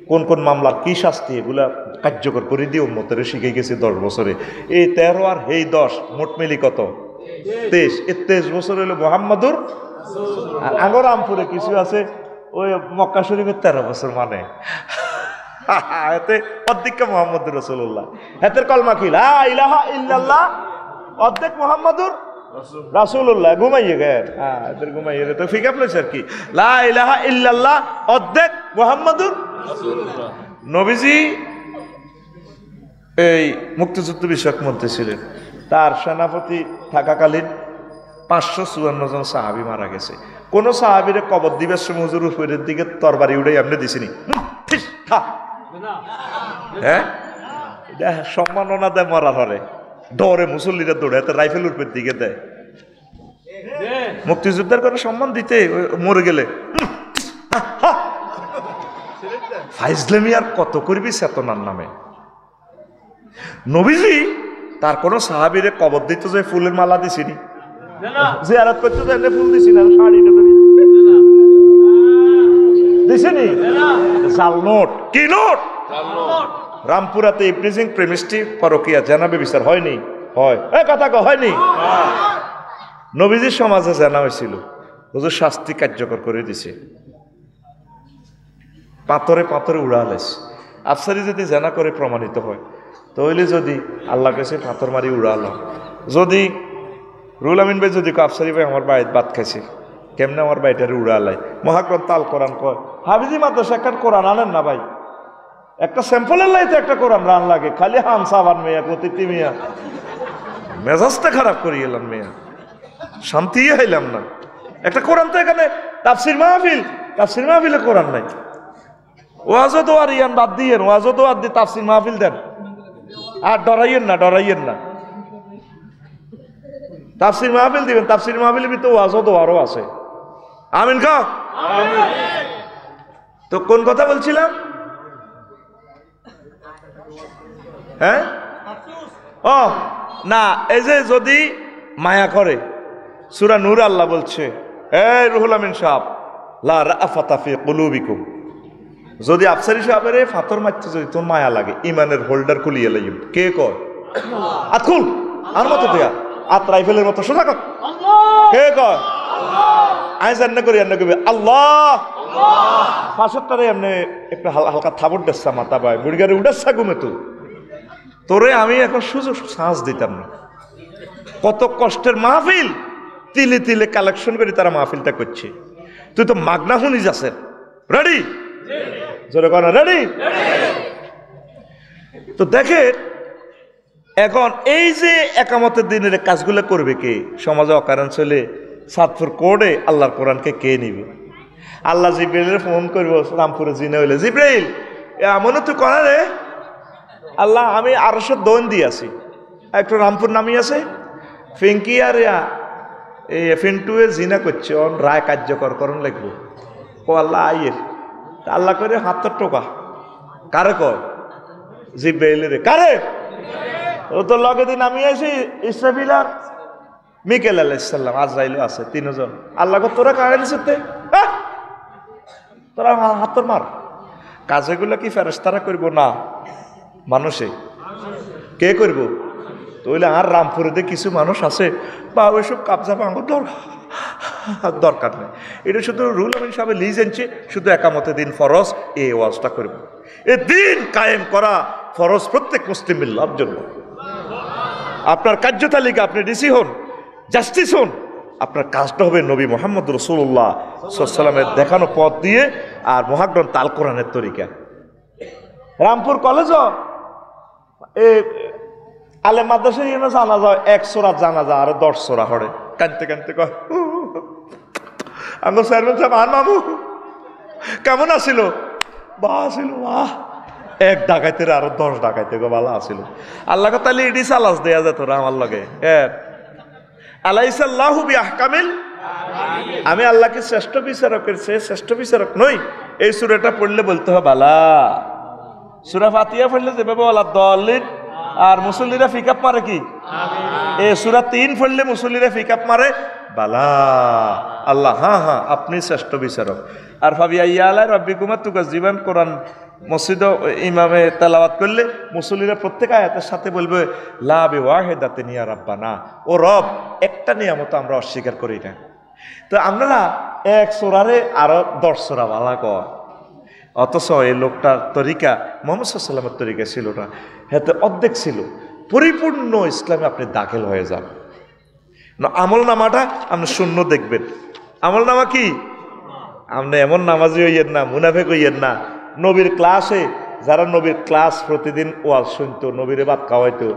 কোন কোন মামলার কি শাস্তি, এগুলা কার্যকর করে দিয়ে উম্মতের শিখে গেছে 10 বছরে। এই 13 আর এই 10 মোট মিলি কত? 23। এই 23 বছর হলো মোহাম্মদুর। আগর রামপুরে কিছু আছে ওই মক্কা শরীফের 13 বছর মানে এতে অর্ধেক মোহাম্মদুর রাসূলুল্লাহ। এতের কলমা কি? লা ইলাহা ইল্লাল্লাহ, অর্ধেক মোহাম্মদুর রাসূলুল্লাহ। ঘুমাইয়ে গেল, হ্যাঁ এদের ঘুমাইয়ে তো ফিকা প্লেস আর কি। লা ইলাহা ইল্লাল্লাহ, অর্ধেক মোহাম্মদুর রাসূলুল্লাহ। নবীজি এই মুক্তিযুদ্ধ বিষয়ক মন্ত্রী ছিলেন, তার সেনাপতি থাকাকালীন 554 জন সাহাবী মারা গেছে। কোন সাহাবীরে কবর দিবের সময় হুজুর উপরের দিকে তরবারি উড়াই এমনি দিছিনি, হ্যাঁ এটা সম্মাননা দেয় মরার হরে, দৌড়ে মুসল্লিরা দৌড়ে, এত রাইফেল উপরের দিকে দেয়। মুক্তিযুদ্ধের কোনো সম্মান দিতে মরে গেলে ফাইজলামি আর কত করবি চেতনার নামে। নবীজি তার কোন সাহাবীরে কবর দিতে যে ফুলের মালা দিছিনি, জিয়ারত করতে যে এনে ফুল দিছি না, শাড়িটা দিছিনি, জাল নোট কি নোট, রামপুরাতে ইপ্রিজিং প্রেমিস্টি পরকিয়া জানাবে বিচার হয়নি? হয়। কথা হয়নি? নবীজির সমাজে জানা হয়েছিল, হুজুর শাস্তি কার্যকর করে দিছে, পাথরে পাথরে উড়ালেছে। আফসারি যদি জানা করে প্রমাণিত হয় তাহলে যদি আল্লাহ কাছে পাথর মারি উড়ালো, যদি রুল আমিন ভাই যদি আফসারি ভাই আমার বাড়িতে ভাত খাইছে, কেমনে আমার বাড়িটারে উড়ালাই? মহাগ্রন্থ আল কোরআন কয়, হাফিজি মাদ্রাসা একটা কোরআন আনেন না ভাই, একটা স্যাম্পলের লাইতে একটা কোরআন রান লাগে, খালি হাম সাবান মেয়া প্রতিটি মেয়া, মেজাজটা খারাপ করি এলাম মেয়া, শান্তি হাইলাম না। একটা কোরআন তো এখানে তাফসির মাহফিলে কোরআন নাই। ওয়াজও তো আর ইয়ান বাদ দিয়েন, ওয়াজও তো আর দিয়ে তাফসির মাহফিল দেন, আর ডরাইয়েন না। তাফসির মাহফিল দিবেন, তাফসির মাহফিলের ভিতরে ওয়াজও তো আরো আছে। আমিন কা। তো কোন কথা বলছিলাম? হ্যাঁ, ও না, এই যে যদি মায়া করে, সূরা নূর আল্লাহ বলছে, এই রুহুল আমিন সাহেব, লা রাফাতা ফি কুলুবিকুম, যদি আফসারি সাহেবের ফাতর মারতে যদি তোর মায়া লাগে, ইমানের হোল্ডার খুলিয়ে লাইম। কে কয়? আত খুল, আর মতো দেয়া আত রাইফেলের মতো সোজা কর। কে কয়? আই জান্না করি আন্না কবি আল্লাহ পাঁচটারে এমনি একটু হালকা থাবর দেচ্ছা মাথা ভাই বুড়িগারে উড়াচ্ছা ঘুমে তো তোরে আমি এখন সুযোগ সাহস দিতাম না। কত কষ্টের মাহফিল, তিলে তিলে কালেকশন করে তারা মাহফিলটা করছে, তুই তো মাগনা শুনি যাচ্ছেন। রেডি? জোরে কর, রেডি? তো দেখে এখন এই যে একামতের দিনের কাজগুলো করবে কে? সমাজে অকারণ চলে সাতপুর কোর্টে আল্লাহর কোরআনকে কে নিবে? আল্লাহ জিব্রাইলের ফোন করবো রামপুরে জিনে হইলে, জিব্রাইল এমনও তুই করা রে আল্লাহ, আমি 800 দোন দিয়ে আছি, একটু রামপুর নামি আছে ফিঙ্কি আর এই ফিন্টুয়ে জিনা করছে, অন রায় কার্যকর করণ লাগবো। ও আল্লাহ আইয়ের আল্লাহ করে 70 টাকা কারে কয়? জিব্রাইলের। কারে? ও তো লগে দিন আমি আছি ইসরাফিল আর মিকেল আলাইহিস সালাম, আজরাইলও আছে, 3 জন। আল্লাহ তোরা কারে দিতে, তোরা হাতর মার। কাজেগুলো কি ফেরেশতারা করব না মানুষে? কে করব? তাহলে আর রামপুরে কিছু মানুষ আছে বা ওইসব কাবজা ভাঙার দরকার নেই। এটা শুধু রুল আমিন সাহেব লিজ আনছে, শুধু একামতে দিন ফরজ, এই ওয়াজটা করব। এ দিন কায়েম করা ফরজ প্রত্যেক মুসলিম মিল্লার জন্য। আপনার কার্যতালিকা, আপনি ডিসি হন, জাস্টিস হন, আপনার কাজটা হবে নবী মোহাম্মদ রাসূলুল্লাহ সাল্লাল্লাহু আলাইহি ওয়াসাল্লামের দেখানো পথ দিয়ে আর মহাগ্রন্থ আল কোরআনের তরিকা। রামপুর কলেজ আলে মাদ্রাসা জানা যায় 1 সূরা জানা যায় আর 10 সূরা হড়ে কানতে কানতে কয় আমরা চেয়ারম্যান সাহেব আর মামু কেমন আসিল? বা আসিল, বাহ, 1 ডাকাইতের আরো 10 ডাকাইতে গো ভালো আসিল। আল্লাহ তাআলা ইডি সালাস দেয়া যেত না আমার লগে। আলাইসাল্লাহু বিআহকামিল, আমি আল্লাহকে শ্রেষ্ঠ বিচারকের চেয়ে শ্রেষ্ঠ বিচারক নই। এই সূরাটা পড়লে বলতে হবে বালা। সূরা ফাতিহা পড়লে যেভাবে ওয়ালা দলিন, আর মুসল্লিরা ফিকাপ মারে কি? এই সূরা 3 পড়লে মুসল্লিরা ফিকাপ মারে বালা। আল্লাহ হ্যাঁ হ্যাঁ আপনি শ্রেষ্ঠ বিচারক। আর ফাবিআইয়া আলা রাব্বিকুমা তুকাজ্জিবান, কোরআন মসজিদ ইমামে তেলাওয়াত করলে মুসল্লিরা প্রত্যেক আয়াতের সাথে বলবে লা বিওয়াহিদাতিন ইয়া রাব্বানা, ও রব একটা নিয়ামত আমরা অস্বীকার করি না। তো আপনারা 1 সূরারে আরো 10 সূরা বালা কয়, অথচ এই লোকটার তরিকা মুহাম্মদ সাল্লাল্লাহু আলাইহি ওয়াসাল্লামের তরিকা ছিল না, হাতে অর্ধেক ছিল। পরিপূর্ণ ইসলামে আপনি দাখিল হয়ে যান। আমল নামাটা আপনি শূন্য দেখবেন। আমল নামা কি? আপনি এমন নামাজি হইয়েন না, মুনাফেক হইয়েন না। নবীর ক্লাসে যারা নবীর ক্লাস প্রতিদিন ওয়াজ শুনতো, নবীরে ভাত খাওয়াইতো,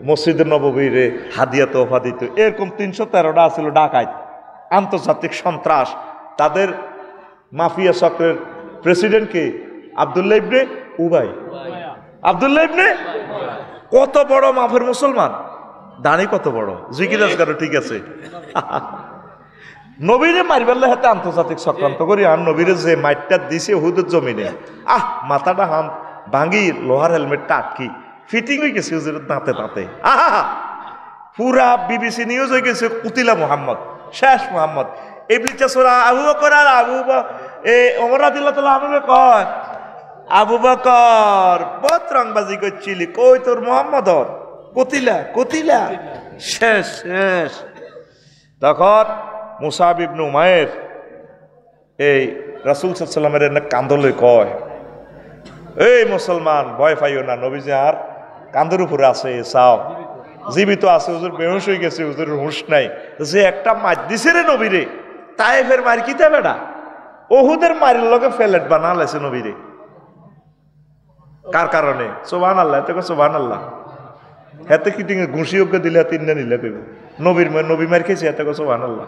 মসজিদের নববীরে হাদিয়া তোহফা দিত, এরকম 313টা আছিল ডাকাত, আন্তর্জাতিক সন্ত্রাস। তাদের মাফিয়া চক্রের প্রেসিডেন্ট কে? আব্দুল্লাহ ইবনে উবাই। আব্দুল্লাহ ইবনে কত বড় মাফের মুসলমান, দাঁড়ি কত বড়, জিকিরাজগারও ঠিক আছে। নবীরে মারিবাল্লা হাতে আন্তর্জাতিক চক্রান্ত করি, আর নবীরে যে মাইটটা দিছে হুদের জমিনে, মাথাটা হাম ভাঙি, লোহার হেলমেটটা আটকি ফিটিং হয়ে গেছে দাঁতে দাঁতে। পুরা বিবিসি নিউজ হয়ে গেছে কুতিলা মুহাম্মদ, শেষ মুহাম্মদ। ইবলিস সোরা আবু বকর আর ওমর রাদিয়াল্লাহু তাআলা আনহু কয় আবু বকর বহুত রংবাজি করছিলি, কই তোর মোহাম্মদর কতিলা কতিলা, শেষ শেষ। তখন মুসাব ইবনে উমাইর এই রাসূল সাল্লাল্লাহু আলাইহি ওয়াসাল্লামের কান্দলে কয়, এই মুসলমান ভয় পাইও না, নবীজি আর কান্দের উপরে আছে, চাও জীবিত আছে, হুজুর বেহুশ হয়ে গেছে, হুজুরের হুঁশ নাই। যে একটা মার দিছে রে নবীরে, তায়েফের মার কিতা বেড়া, ওহুদের মারের লগে ফেলেট বানা লাইছে নবীরে। কার কারণে? সুবহানাল্লাহ, এতে সুবহানাল্লাহ। হাতে কিটিং ঘুষি ওকে দিলে তিন না নিলে কইব নবী মার খেয়েছে, এতে সুবহানাল্লাহ।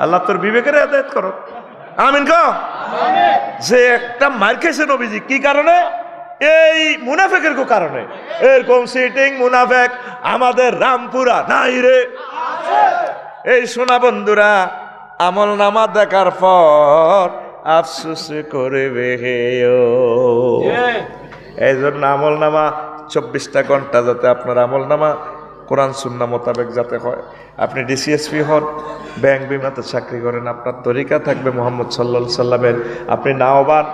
আল্লাহ তোর বিবেকের হেদায়েত করো, আমিন ক। যে একটা মার খেয়েছে নবীজি, কি কারণে? এই মুনাফেকের কারণে। এরকম সিটিং মুনাফেক আমাদের রামপুরা নাই রে। এই সোনা বন্ধুরা, আমল নামা দেখার পর আফসোস করবে হেও। এই জন্য আমল নামা 24টা ঘন্টা যাতে আপনার আমল নামা কোরআন সুন্নাহ মোতাবেক যাতে হয়। আপনি ডিসিএসপি হন, ব্যাংক বিমাতে চাকরি করেন, আপনার তরিকা থাকবে মুহাম্মদ সাল্লাল্লাহু আলাইহি সাল্লামের। আপনি নাওবান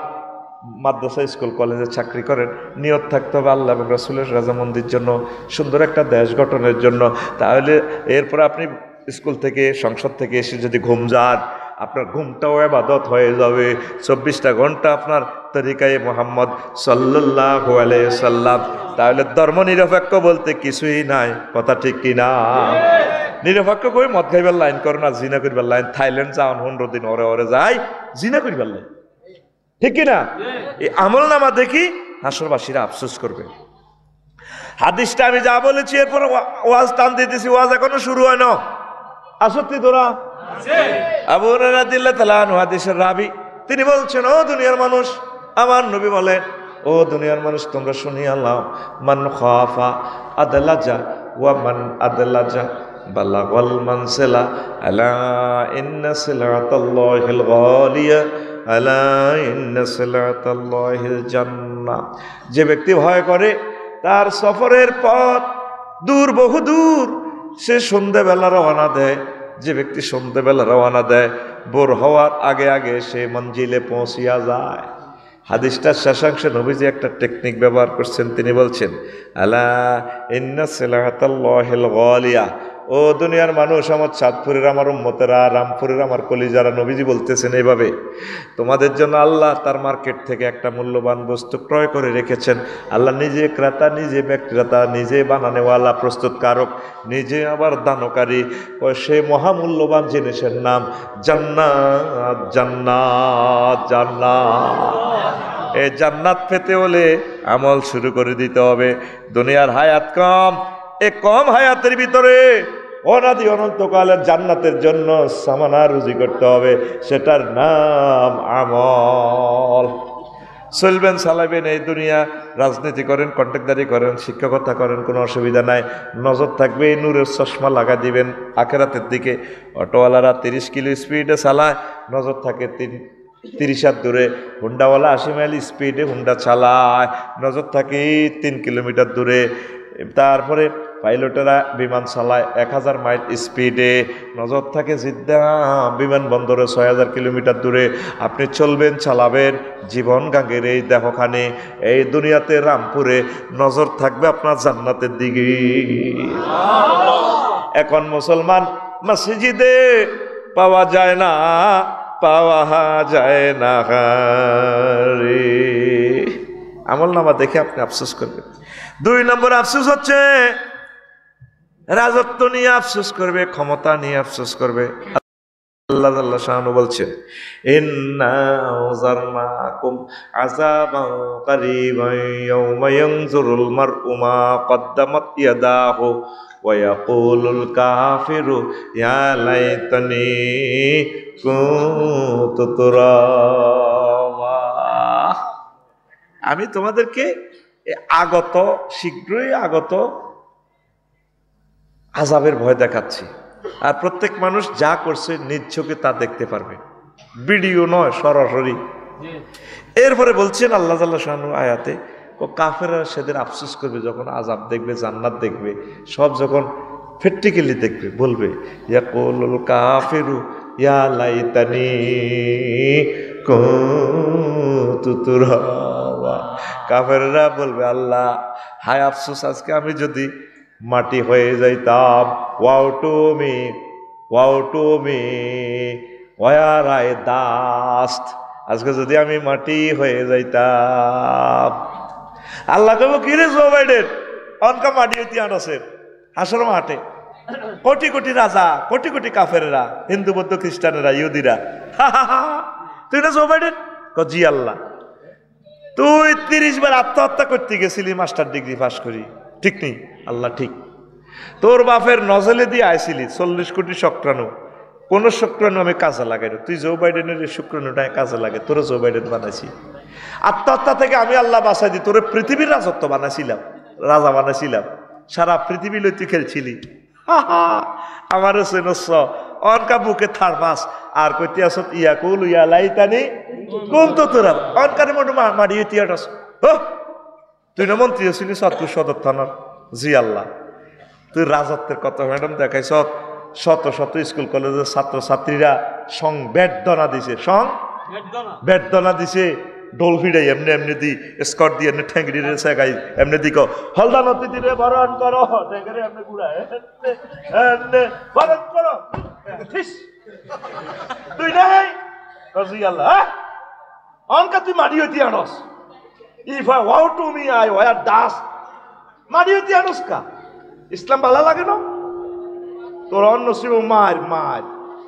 মাদ্রাসা স্কুল কলেজে চাকরি করেন, নিয়ত থাকতে হবে আল্লাহ এবং রাসূলের রাজামন্দির জন্য, সুন্দর একটা দেশ গঠনের জন্য। তাহলে এরপর আপনি স্কুল থেকে সংসদ থেকে এসে যদি ঘুম যান, আপনার ঘুমটাও ইবাদত হয়ে যাবে। 24টা ঘন্টা আপনার তরিকায়ে মুহাম্মদ সাল্লাল্লাহু আলাইহি সাল্লাম। তাহলে ধর্ম নিরপেক্ষ বলতে কিছুই নাই, কথা ঠিক কিনা? নিরপেক্ষ কই মদ খাইবার লাইন করে না, জিনা করিবার লাইন। থাইল্যান্ড যাওয়ান 15 দিন ওরে ওরে যায়, জিনা করিবার লাইন, ঠিক কিনা? এই আমল নামা দেখি হাসরবাসীরা আফসোস করবে। হাদিসটা আমি যা বলেছি, এরপর ওয়াজ টান দিতেছি, ওয়াজ এখনো শুরু হয় না। আসত্তি তোরা আবু হুরায়রা রাদিয়াল্লাহু তাআলা আনহু হাদিসের রাবী, তিনি বলছেন, ও দুনিয়ার মানুষ, আমার নবী বলেন, ও দুনিয়ার মানুষ তোমরা শুনিয়া নাও, মান খাফা আদলাজা ওয়া মান আদলাজা বালাগাল মানসিলা আলা ইন্না সিলাতাল্লাহিল গালিয়া আলা ইন্না সিলাতাল্লাহিল জান্নাহ। যে ব্যক্তি ভয় করে, তার সফরের পথ দূর, বহু দূর, সে সন্ধ্যাবেলা রওনা দেয়। যে ব্যক্তি সন্ধ্যাবেলা রওনা দেয়, ভোর হওয়ার আগে আগে সে মঞ্জিলে পৌঁছিয়া যায়। হাদিসটার শেষাংশে নবীজি একটা টেকনিক ব্যবহার করছেন, তিনি বলছেন, আলা ইন্না সিলাতাল্লাহিল গালিয়া। ও দুনিয়ার মানুষ, আমার চাঁদপুরের আমার উম্মতেরা, রামপুরের আমার কলিজারা, নবীজি বলতেছেন এইভাবে, তোমাদের জন্য আল্লাহ তার মার্কেট থেকে একটা মূল্যবান বস্তু ক্রয় করে রেখেছেন। আল্লাহ নিজে ক্রেতা, নিজে বিক্রেতা, নিজে বানানেওয়ালা, প্রস্তুতকারক, নিজে আবার দানকারী। সেই মহামূল্যবান জিনিসের নাম জান্নাত। জান্নাত জান্নাত। এই জান্নাত পেতে হলে আমল শুরু করে দিতে হবে। দুনিয়ার হায়াত কম, এই কম হায়াতের ভিতরে অনাদি অনন্তকালের জান্নাতের জন্য সামানা রুজি করতে হবে, সেটার নাম আমল। চলবেন, চালাবেন এই দুনিয়া, রাজনীতি করেন, কন্ট্রাক্টদারি করেন, শিক্ষকতা করেন, কোনো অসুবিধা নাই। নজর থাকবে, এই নূরের চশমা লাগা দিবেন আখেরাতের দিকে। অটোওয়ালারা 30 কিলো স্পিডে চালায়, নজর থাকে 30 হাত দূরে। হুন্ডাওয়ালা 80 মাইল স্পিডে হুন্ডা চালায়, নজর থাকে 3 কিলোমিটার দূরে। তারপরে পাইলটেরা বিমান চালায় 1000 মাইল স্পিডে, নজর থাকে জিদ্দা বিমানবন্দরে 6000 কিলোমিটার দূরে। আপনি চলবেন, চালাবেন জীবন গাঙ্গের এই দেহখানে, এই দুনিয়াতে রামপুরে, নজর থাকবে আপনার জান্নাতের দিকে। এখন মুসলমান মসজিদে পাওয়া যায় না, পাওয়া যায় না রে। আমল নামা দেখে আপনি আফসোস করবেন। 2 নম্বর আফসোস হচ্ছে রাজত্ব নিয়ে আফসোস করবে, ক্ষমতা নিয়ে আফসোস করবে। আল্লাহ জাল্লা শাআনু বলছেন, ইন্না আযরনাকুম আযাবান কারীবান ইয়াওমা ইয়ানজুরুল মার'উ মা কদ্দামাত ইয়াদাহু ওয়া ইয়াকুলুল কাফিরু ইয়া লাইতানি কুনতু তুরাবা। আমি তোমাদেরকে শীঘ্রই আগত আযাবের ভয় দেখাচ্ছি। আর প্রত্যেক মানুষ যা করছে নিজ চোখে তা দেখতে পারবে, ভিডিও নয়, সরাসরি। এরপরে বলছেন আল্লাহ জাল্লা শাআনু আয়াতে, কাফেররা সেদিন আফসোস করবে যখন আযাব দেখবে, জান্নাত দেখবে, সব যখন প্র্যাকটিক্যালি দেখবে, বলবে ইয়াকুলুল কাফিরু ইয়া লাইতানি কুনতু তুরাবা। কাফেররা বলবে আল্লাহ হায় আফসোস আজকে আমি যদি মাটি হয়ে যাইতাম, wow to me war I dust, আজকে যদি আমি মাটি হয়ে যাইতাম। আল্লাহ কব কি রে জো বাইডেন অনকা মাটি ইতিহাস আছে হাসর মাঠে, কোটি কোটি রাজা, কোটি কোটি কাফেররা, হিন্দু বৌদ্ধ খ্রিস্টানেরা ইহুদিরা, তুই না জো বাইডেন? জি আল্লাহ। তুই 30 বার আত্মহত্যা করতে গেছিলি মাস্টার ডিগ্রি পাস করি, ঠিক নেই? আল্লাহ ঠিক। তোর বাপের নজলে দিয়ে আইছিলি 40 কোটি শুক্রাণু, কোন শুক্রাণু আমি কাজে লাগাই না, তুই জো বাইডেনের শুক্রাণুটাই কাজে লাগে, তোরা জো বাইডেন বানাইছি। আত্মহত্যা থেকে আমি আল্লাহ বাঁচাই দিই, তোরে পৃথিবীর রাজত্ব বানাইছিলাম, রাজা বানাইছিলাম, সারা পৃথিবী লই তুই খেলছিলি। আমার অনকা বুকে থার মাস আর কইতে আসত ইয়া কুল ইয়া লাইতানি কোন তো তোরা অনকারে মোট মারি ইতিহাস আস। তুই না মন্ত্রী ছিলি সত্তর সদর থানার, জি আল্লাহ। তুই রাজত্বের কথা ম্যাডাম দেখাইছ, শত শত স্কুল কলেজের ছাত্র ছাত্রীরা সং বেদনা দিছে, সং বেদনা দিছে, ডোল ফিরাই এমনি এমনি দি স্কট দিয়ে এমনি ঠেঙ্গি দিয়ে শেখাই এমনি দিক হলদান অতিথি রে বরণ করো ঠেঙ্গি এমনি ঘুরায় এমনি বরণ করো। তুই নাই জি আল্লাহ অনকা তুই মাটি হইতে আনস, if I wow to me I war দাস, মাটি হইতে আনস কা? ইসলাম ভালো লাগে না তোর? অন্য শিব মার মার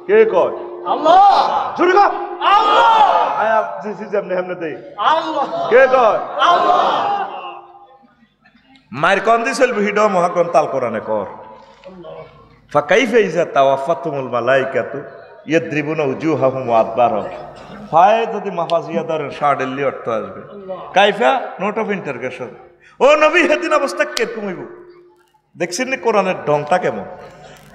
কে কয়? আল্লাহ। জোরে কর আল্লাহ। আয়া জিসি যেমনে হেমনে দেই আল্লাহ। কে কয়? আল্লাহ। মার কোন দিছিল ভিডিও মহাগ্রন্থ আল কোরআনে কর ফাকাইফা ইজা তাওয়াফাতুমুল মালাইকাতু ইয়াদরিবুনা উজুহাহুম ওয়া আদবারহুম, ফায় যদি মাফাজিয়া ধরেন শার্ডেলি অর্থ আসবে, কাইফা নোট অফ ইন্টারগেশন। ও নবী হেদিন অবস্থা কিরকম হইব? দেখছেন নি কোরআনের ঢংটা কেমন?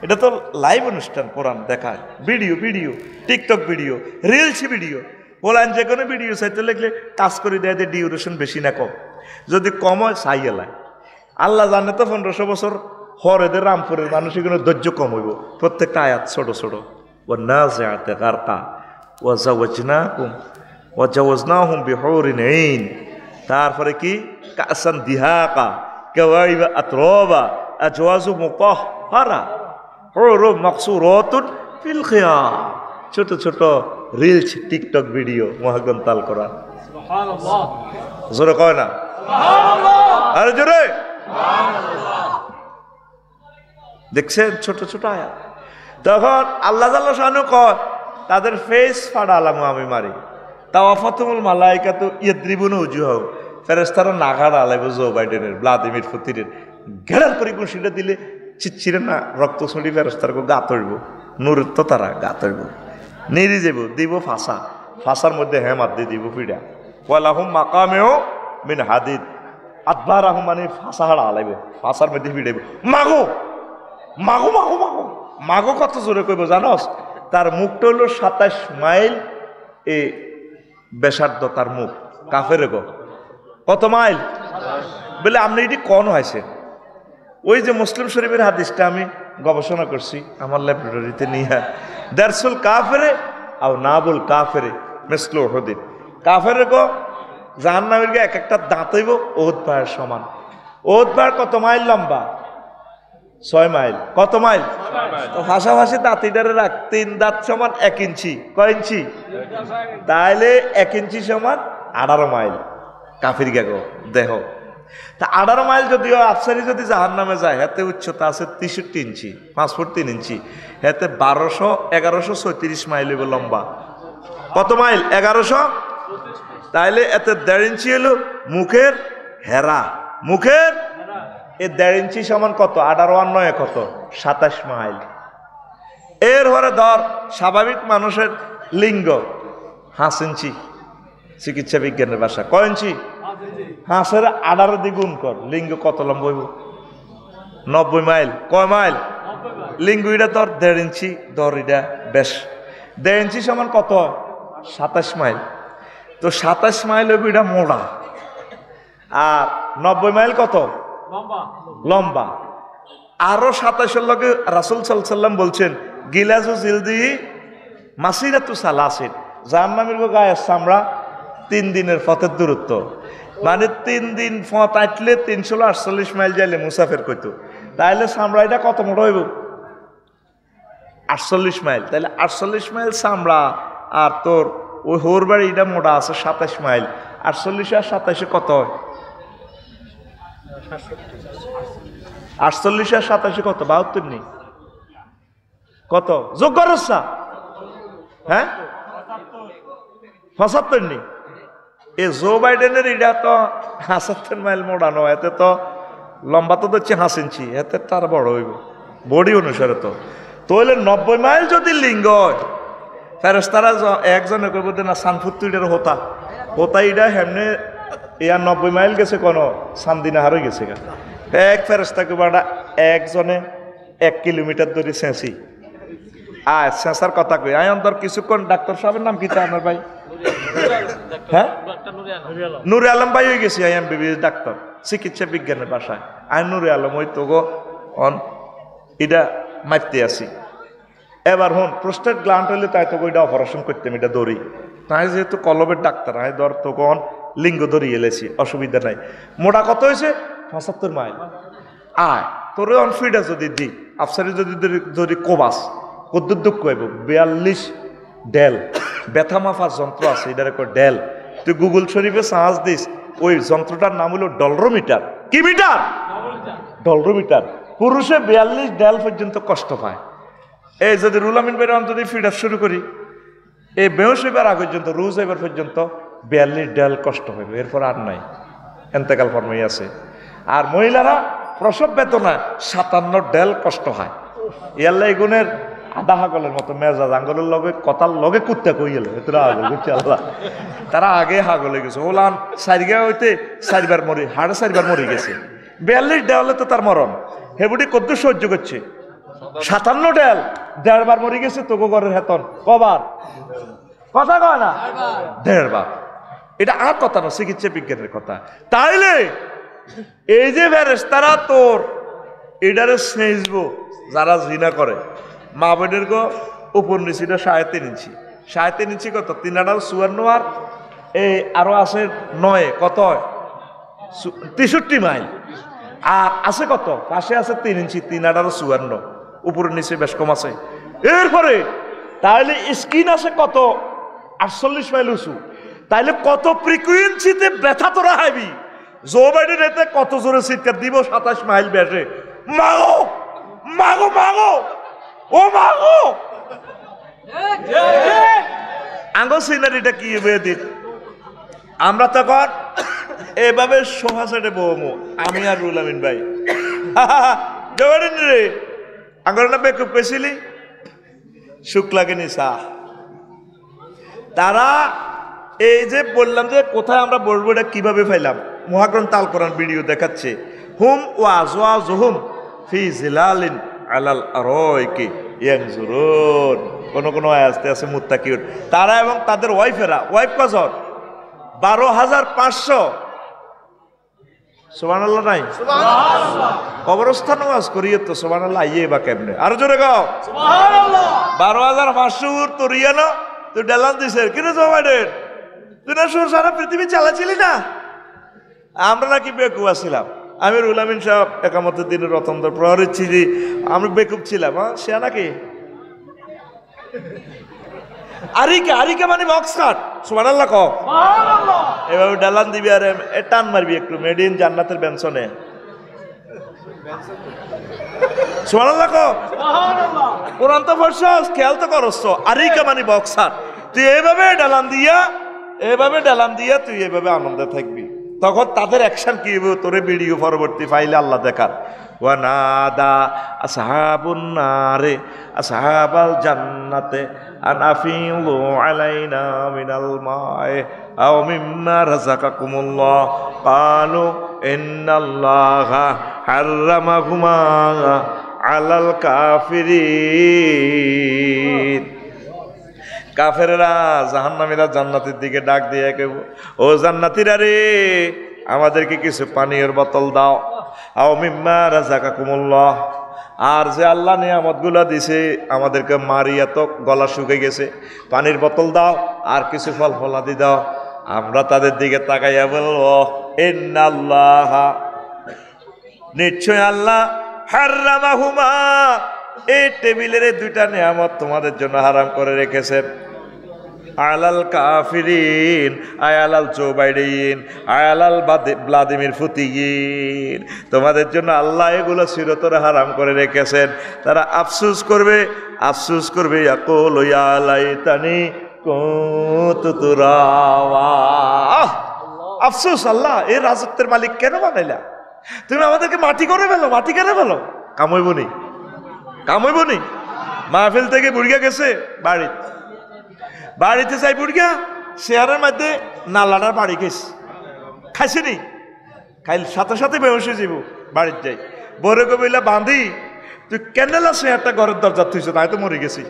এটা তো লাইভ অনুষ্ঠান, কোরআন দেখায়, video video TikTok video reels video বলেন, যে কোনো ভিডিও চাইতে লাগলে কাজ করে দেয় ডিউরেশন বেশি না কম, যদি কম হয় চাই এলায়। আল্লাহ জানে তো 1500 বছর হরেদের রামপুরের মানুষ এগুলো ধৈর্য কম হইব। প্রত্যেকটা আয়াত ছোট ছোট, ও না যাতে গারকা ও জাওয়াজনাকুম ও জাওয়াজনাহুম বিহুরিন আইন, তারপরে কি কাসান দিহাকা কাওয়াইবা আতরাবা আজওয়াজু মুতাহহারা হুরুম মাকসুরাতুন ফিল খিয়াম। ছোট ছোট রিলস টিকটক ভিডিও মহাগ্রন্থ আল কোরআন। সুবহানাল্লাহ। জোরে কয় না সুবহানাল্লাহ? আরে জোরে সুবহানাল্লাহ। দেখছেন ছোট ছোট আয়াত। তখন আল্লাহ জাল্লা শানু কয় তাদের ফেস ফাড়ালাম আমি মারি, তাওয়াফাতুমুল মালাইকাতু ইয়াদরিবুনা উজুহাহুম, ফেরেশতারা নাগাড় আলাইব জো বাইডেনের ভ্লাদিমির পুতিনের ঘেরার করে ঘুষিটা দিলে চিচ্ছিরে না রক্ত ছড়ি ফেরেশতার গা তৈব, নূরের তো তারা গা তৈব, নিরি যাব দিব ফাঁসা, ফাঁসার মধ্যে হেমাত দিয়ে দিব পিড়া, ওয়ালাহুম মাকামেও মিন হাদিদ, আদবারাহুম মানে ফাঁসা হাড়া আলাইব, ফাঁসার মধ্যে পিড়াইব, মাগো মাগো মাগো মাগো মাগো কত জোরে কইব জানস? তার মুখটা হলো 27 মাইল এ বেসার্ধ তার মুখ, কাফের গো কত মাইল বলে আপনি এটি কন হয়েছে। ওই যে মুসলিম শরীফের হাদিসটা আমি গবেষণা করছি আমার ল্যাবরেটরিতে নিয়ে, দারসুল কাফেরে আর নাবুল কাফেরে মিসলু উহুদিন, কাফের গো জাহান্নামের গে এক একটা দাঁত হইব ওহুদ পাহাড়ের সমান। ওহুদ পাহাড় কত মাইল লম্বা? 6 মাইল। কত মাইল? তো ভাষাভাষী দাঁতিটারে রাখ, 3 দাঁত সমান 1 ইঞ্চি, কয় ইঞ্চি? তাইলে 1 ইঞ্চি সমান 18 মাইল কাফির গেগো দেহ। তা 18 মাইল যদিও আফসারি যদি জাহান নামে যায়, হাতে উচ্চতা আছে 63 ইঞ্চি, 5 ফুট 3 ইঞ্চি, হাতে 1136 মাইল হইব লম্বা। কত মাইল? 1100। তাইলে এতে 1.5 ইঞ্চি হলো মুখের হেরা, মুখের এই 1.5 ইঞ্চি সমান কত? 18 আর 9 কত? 27 মাইল। এর পরে ধর স্বাভাবিক মানুষের লিঙ্গ 5 ইঞ্চি, চিকিৎসা বিজ্ঞানের ভাষা কয় ইঞ্চি? হাঁসের 18 দিয়ে গুণ কর, লিঙ্গ কত লম্বা হইব? 90 মাইল। কয় মাইল? লিঙ্গ এটা ধর 1.5 ইঞ্চি, ধর এটা বেশ 1.5 ইঞ্চি সমান কত? 27 মাইল। তো 27 মাইল হইব এটা মোড়া, আর 90 মাইল কত? লম্বা। আরো 27 লগে রাসূল সাল্লাল্লাহু আলাইহি ওয়াসাল্লাম বলছেন গিলাজু জিলদি মাসিরাতু সালাসিন, জাহান্নামীর গায়ের চামড়া 3 দিনের পথের দূরত্ব, মানে 3 দিন পথ আটলে 348 মাইল যাইলে মুসাফের কইতো। তাইলে চামড়াটা কত মোটা হইব? 48 মাইল। তাইলে 48 মাইল চামড়া, আর তোর ওই হোর বাড়িটা মোটা আছে 27 মাইল। 48 আর 27 কত হয়? 48 আর 27 কত? 72 নেই কত? যোগ করছা? হ্যাঁ 75 নেই। এ জো বাইডেনের এটা তো 75 মাইল মোড়া নয়, এতে তো লম্বা তো হচ্ছে 5 ইঞ্চি, এতে তার বড় হইব বডি অনুসারে। তো তাহলে 90 মাইল যদি লিঙ্গ হয়, ফেরেশতারা একজনে কইব না সানফুত্তুইটার হতা হতা ইডা হেমনে ইয়া 90 মাইল গেছে কোন সান্দিনা হারই গেছে গা। এক ফেরেশতা কইবাটা একজনে 1 কিলোমিটার ধরে সেঁসি আয় সেঁসার কথা কই আয় অন্তর কিছুক্ষণ। ডাক্তার সাহেবের নাম কি তা আমার ভাই? হ্যাঁ নুরে আলম ভাই হয়ে গেছি। আই এম বিবিএস ডাক্তার, চিকিৎসা বিজ্ঞানের ভাষায়। আই নুরে আলম ওই তো গো অন এটা মারতে আসি। এবার হন প্রস্টেট গ্ল্যান্ড হইলে তাই তো এটা অপারেশন করতাম, এটা দড়ি। তাই যেহেতু কলবের ডাক্তার, আই ধর তখন লিঙ্গ ধরিয়ে এলেছি, অসুবিধা নাই। মোটা কত হয়েছে? 75 মাইল। আয় তোরে অন ফিডা যদি দি আফসারি যদি ধরি কোবাস কদ্দুর দুঃখ হইব। 42 ডেল ব্যথা মাফার যন্ত্র আছে, এটার একটা ডেল। তুই গুগল শরীফে সার্চ দিস, ওই যন্ত্রটার নাম হলো ডলরোমিটার। কি মিটার? ডলরোমিটার। পুরুষে 42 ডেল পর্যন্ত কষ্ট পায়। এই যদি রুলামিন বেরাম যদি ফিডার শুরু করি, এই বেহস হইবার আগ পর্যন্ত রোজ হইবার পর্যন্ত 42 ডেল কষ্ট হইবে, এরপর আর নাই, এন্তেকাল ফর্মেই আছে। আর মহিলারা প্রসব বেদনা 57 ডেল কষ্ট হয়। ইয়াল্লা এগুনের আধা হাগলের মতো মেজাজ আঙ্গলের লগে কথার লগে কুত্তা কই গেল এতটা আগল বুঝছে আল্লাহ। তারা আগে হাগলে গেছে ওলান 4 হইতে 4বার মরি, 4.5 মরি গেছে। 42 ডেলে তো তার মরণ হেবুটি কত সহ্য করছে। 57 ডেল 1.5 বার মরি গেছে তোকে ঘরের হেতন কবার? কথা কয় না 1.5 বার। এটা আর কথা না, চিকিৎসা বিজ্ঞানের কথা। তাইলে এই যে ফেরেশতারা তোর এটারে স্নেহবো যারা জিনা করে, মা বোনের গো উপর নিচিটা 3.5 ইঞ্চি। 3.5 ইঞ্চি কত? 3.54 আর এই আরো আছে 9 কত? 63 মাইল। আর আছে কত? পাশে আছে 3 ইঞ্চি, 3.54 উপরের নিচে বেশ কম আছে। এরপরে তাহলে স্কিন আছে কত? 48 মাইল উঁচু। তাইলে কত ফ্রিকুয়েন্সিতে ব্যথা তোরা হাইবি? জো বাইডেন এতে কত জোরে চিৎকার দিব? 27 মাইল বেশে মাগো মাগো মাগো ও মাগো। আঙ্গ সিনারিটা কি বেদিন আমরা তখন এভাবে সোফা সেটে বমু, আমি আর রুল আমিন ভাই। জোবাইডেন রে আঙ্গর না বেকুব পেছিলি সুখ লাগেনি চা। তারা এই যে বললাম যে কোথায় আমরা বলবো এটা কিভাবে পাইলাম, মহাগ্রন্থ আল কোরআন ভিডিও দেখাচ্ছে। হুম ওয়া আজওয়াজুহুম ফি জিলালিন আলাল আরাইকি ইয়ানজুরুন। কোন কোন আয়াতে আছে মুত্তাকিউন। তারা এবং তাদের ওয়াইফেরা, ওয়াইফ কজন? 12,500। সুবহানাল্লাহ নাই? সুবহানাল্লাহ। কবরস্থান ওয়াজ করিয়ে তো সুবহানাল্লাহ আইয়ে বা কেমনে? আর জোরে গাও সুবহানাল্লাহ। 12,500 তোরিয়া না তুই ডালান দিছে কিরে জমাইডেন? তুই না সারা পৃথিবী চালাছিলি না? আমরা নাকি বেকুব ছিলাম। আমি রুল আমিন সাহেব একামতের দিনের রতনদর প্রহরীর ছিলি, আমি বেকুব ছিলাম। হ্যাঁ সে নাকি আরিকা আরিকা মানে বক্স কাট। সুবহানাল্লাহ কও সুবহানাল্লাহ। এভাবে ডালান দিবি আর টান মারবি একটু, মেড ইন জান্নাতের বেনসনে। সুবহানাল্লাহ কও সুবহানাল্লাহ। কোরআন তো পড়ছস, খেয়াল তো করছ। আরিকা মানে বক্স কাট। তুই এভাবে ডালান দিয়া তুই এভাবে আনন্দে থাকবি। তখন তাদের অ্যাকশন কি হবে তোরে ভিডিও পরবর্তী ফাইলে আল্লাহ দেখার। ওয়ানাদা আসহাবুন নারে আসহাবাল জান্নাতে আন আফিলু আলাইনা মিনাল মাই আও মিম্মা রাযাকাকুমুল্লাহ ক্বালু ইন্নাল্লাহা হাররামাহুমা আলাল কাফিরিন। কাফেররা জাহান্নামীরা জান্নাতের দিকে ডাক দিয়ে কেউ, ও জান্নাতীরা রে আমাদেরকে কিছু পানীয়ের বোতল দাও। আও মিম্মা রাযাকাকুমুল্লাহ, আর যে আল্লাহ নিয়ামতগুলো দিছে আমাদেরকে মারিয়া তো গলা শুকিয়ে গেছে, পানির বোতল দাও আর কিছু ফল ফলাদি দাও। আমরা তাদের দিকে তাকাইয়া বলবো ইন্নাল্লাহ, নিশ্চয় আল্লাহ, হারামাহুমা, এই টেবিলের দুইটা নিয়ামত তোমাদের জন্য হারাম করে রেখেছেন। আলাল কাফিরিন আয়ালাল জোবাইরিন আয়ালাল ভ্লাদিমির পুতিন, তোমাদের জন্য আল্লাহ এগুলো চিরতরে হারাম করে রেখেছেন। তারা আফসোস করবে, আফসোস করবে, ইয়াকুল ইয়া লাইতানি কুনতু তুরাবা। আফসোস, আল্লাহ এই রাজত্বের মালিক কেন বানাইলা? তুমি আমাদেরকে মাটি করে ফেলো, মাটি কেন ফেলো? কামইবনি, কামইবনি। মাহফিল থেকে বুড়িয়া গেছে বাড়িতে যাই, বুড়িয়া চেয়ারের মধ্যে নালাটার বাড়ি গেছে, খাইছিনি, খাইল সাথে সাথে বেহস হয়ে যাব। বাড়িতে যাই, বরে কবিলা বাঁধি, তুই কেন্ডেল আছে একটা ঘরের দরজা থুইছ, তাই তো মরে গেছি।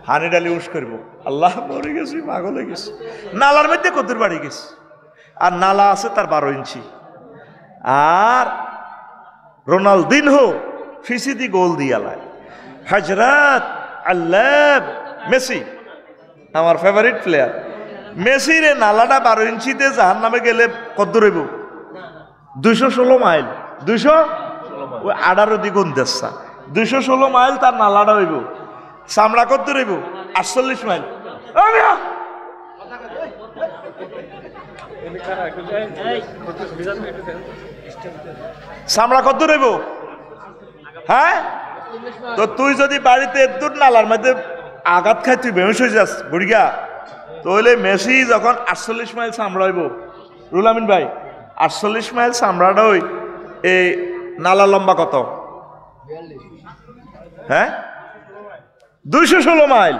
হানি ডালি উস করব, আল্লাহ মরে গেছি, পাগল হয়ে গেছি। নালার মধ্যে কদ্দুর বাড়ি গেছে, আর নালা আছে তার 12 ইঞ্চি। আর রোনালদিনহো ফিসিদি গোল দিয়ালায়, হজরত আল্লাহ মেসি আমার ফেভারিট প্লেয়ার, মেসির নালাটা 12 ইঞ্চিতে জাহান নামে গেলে কদ্দুর হইব? 216 মাইল, 218 দ্বিগুণ দেশা, 216 মাইল তার নালাটা হইব। চামড়া কদ্দুর হইব? 48 মাইল। চামড়া কদ্দুর হইব? হ্যাঁ, তো তুই যদি বাড়িতে দূর নালার মধ্যে আঘাত খাই তুই বেহুশ হয়ে যাস বুড়িয়া, তাহলে মেসি যখন 48 মাইল চামড়া হইব, রুল আমিন ভাই 48 মাইল চামড়াটা ওই এই নালা লম্বা কত? হ্যাঁ, 216 মাইল।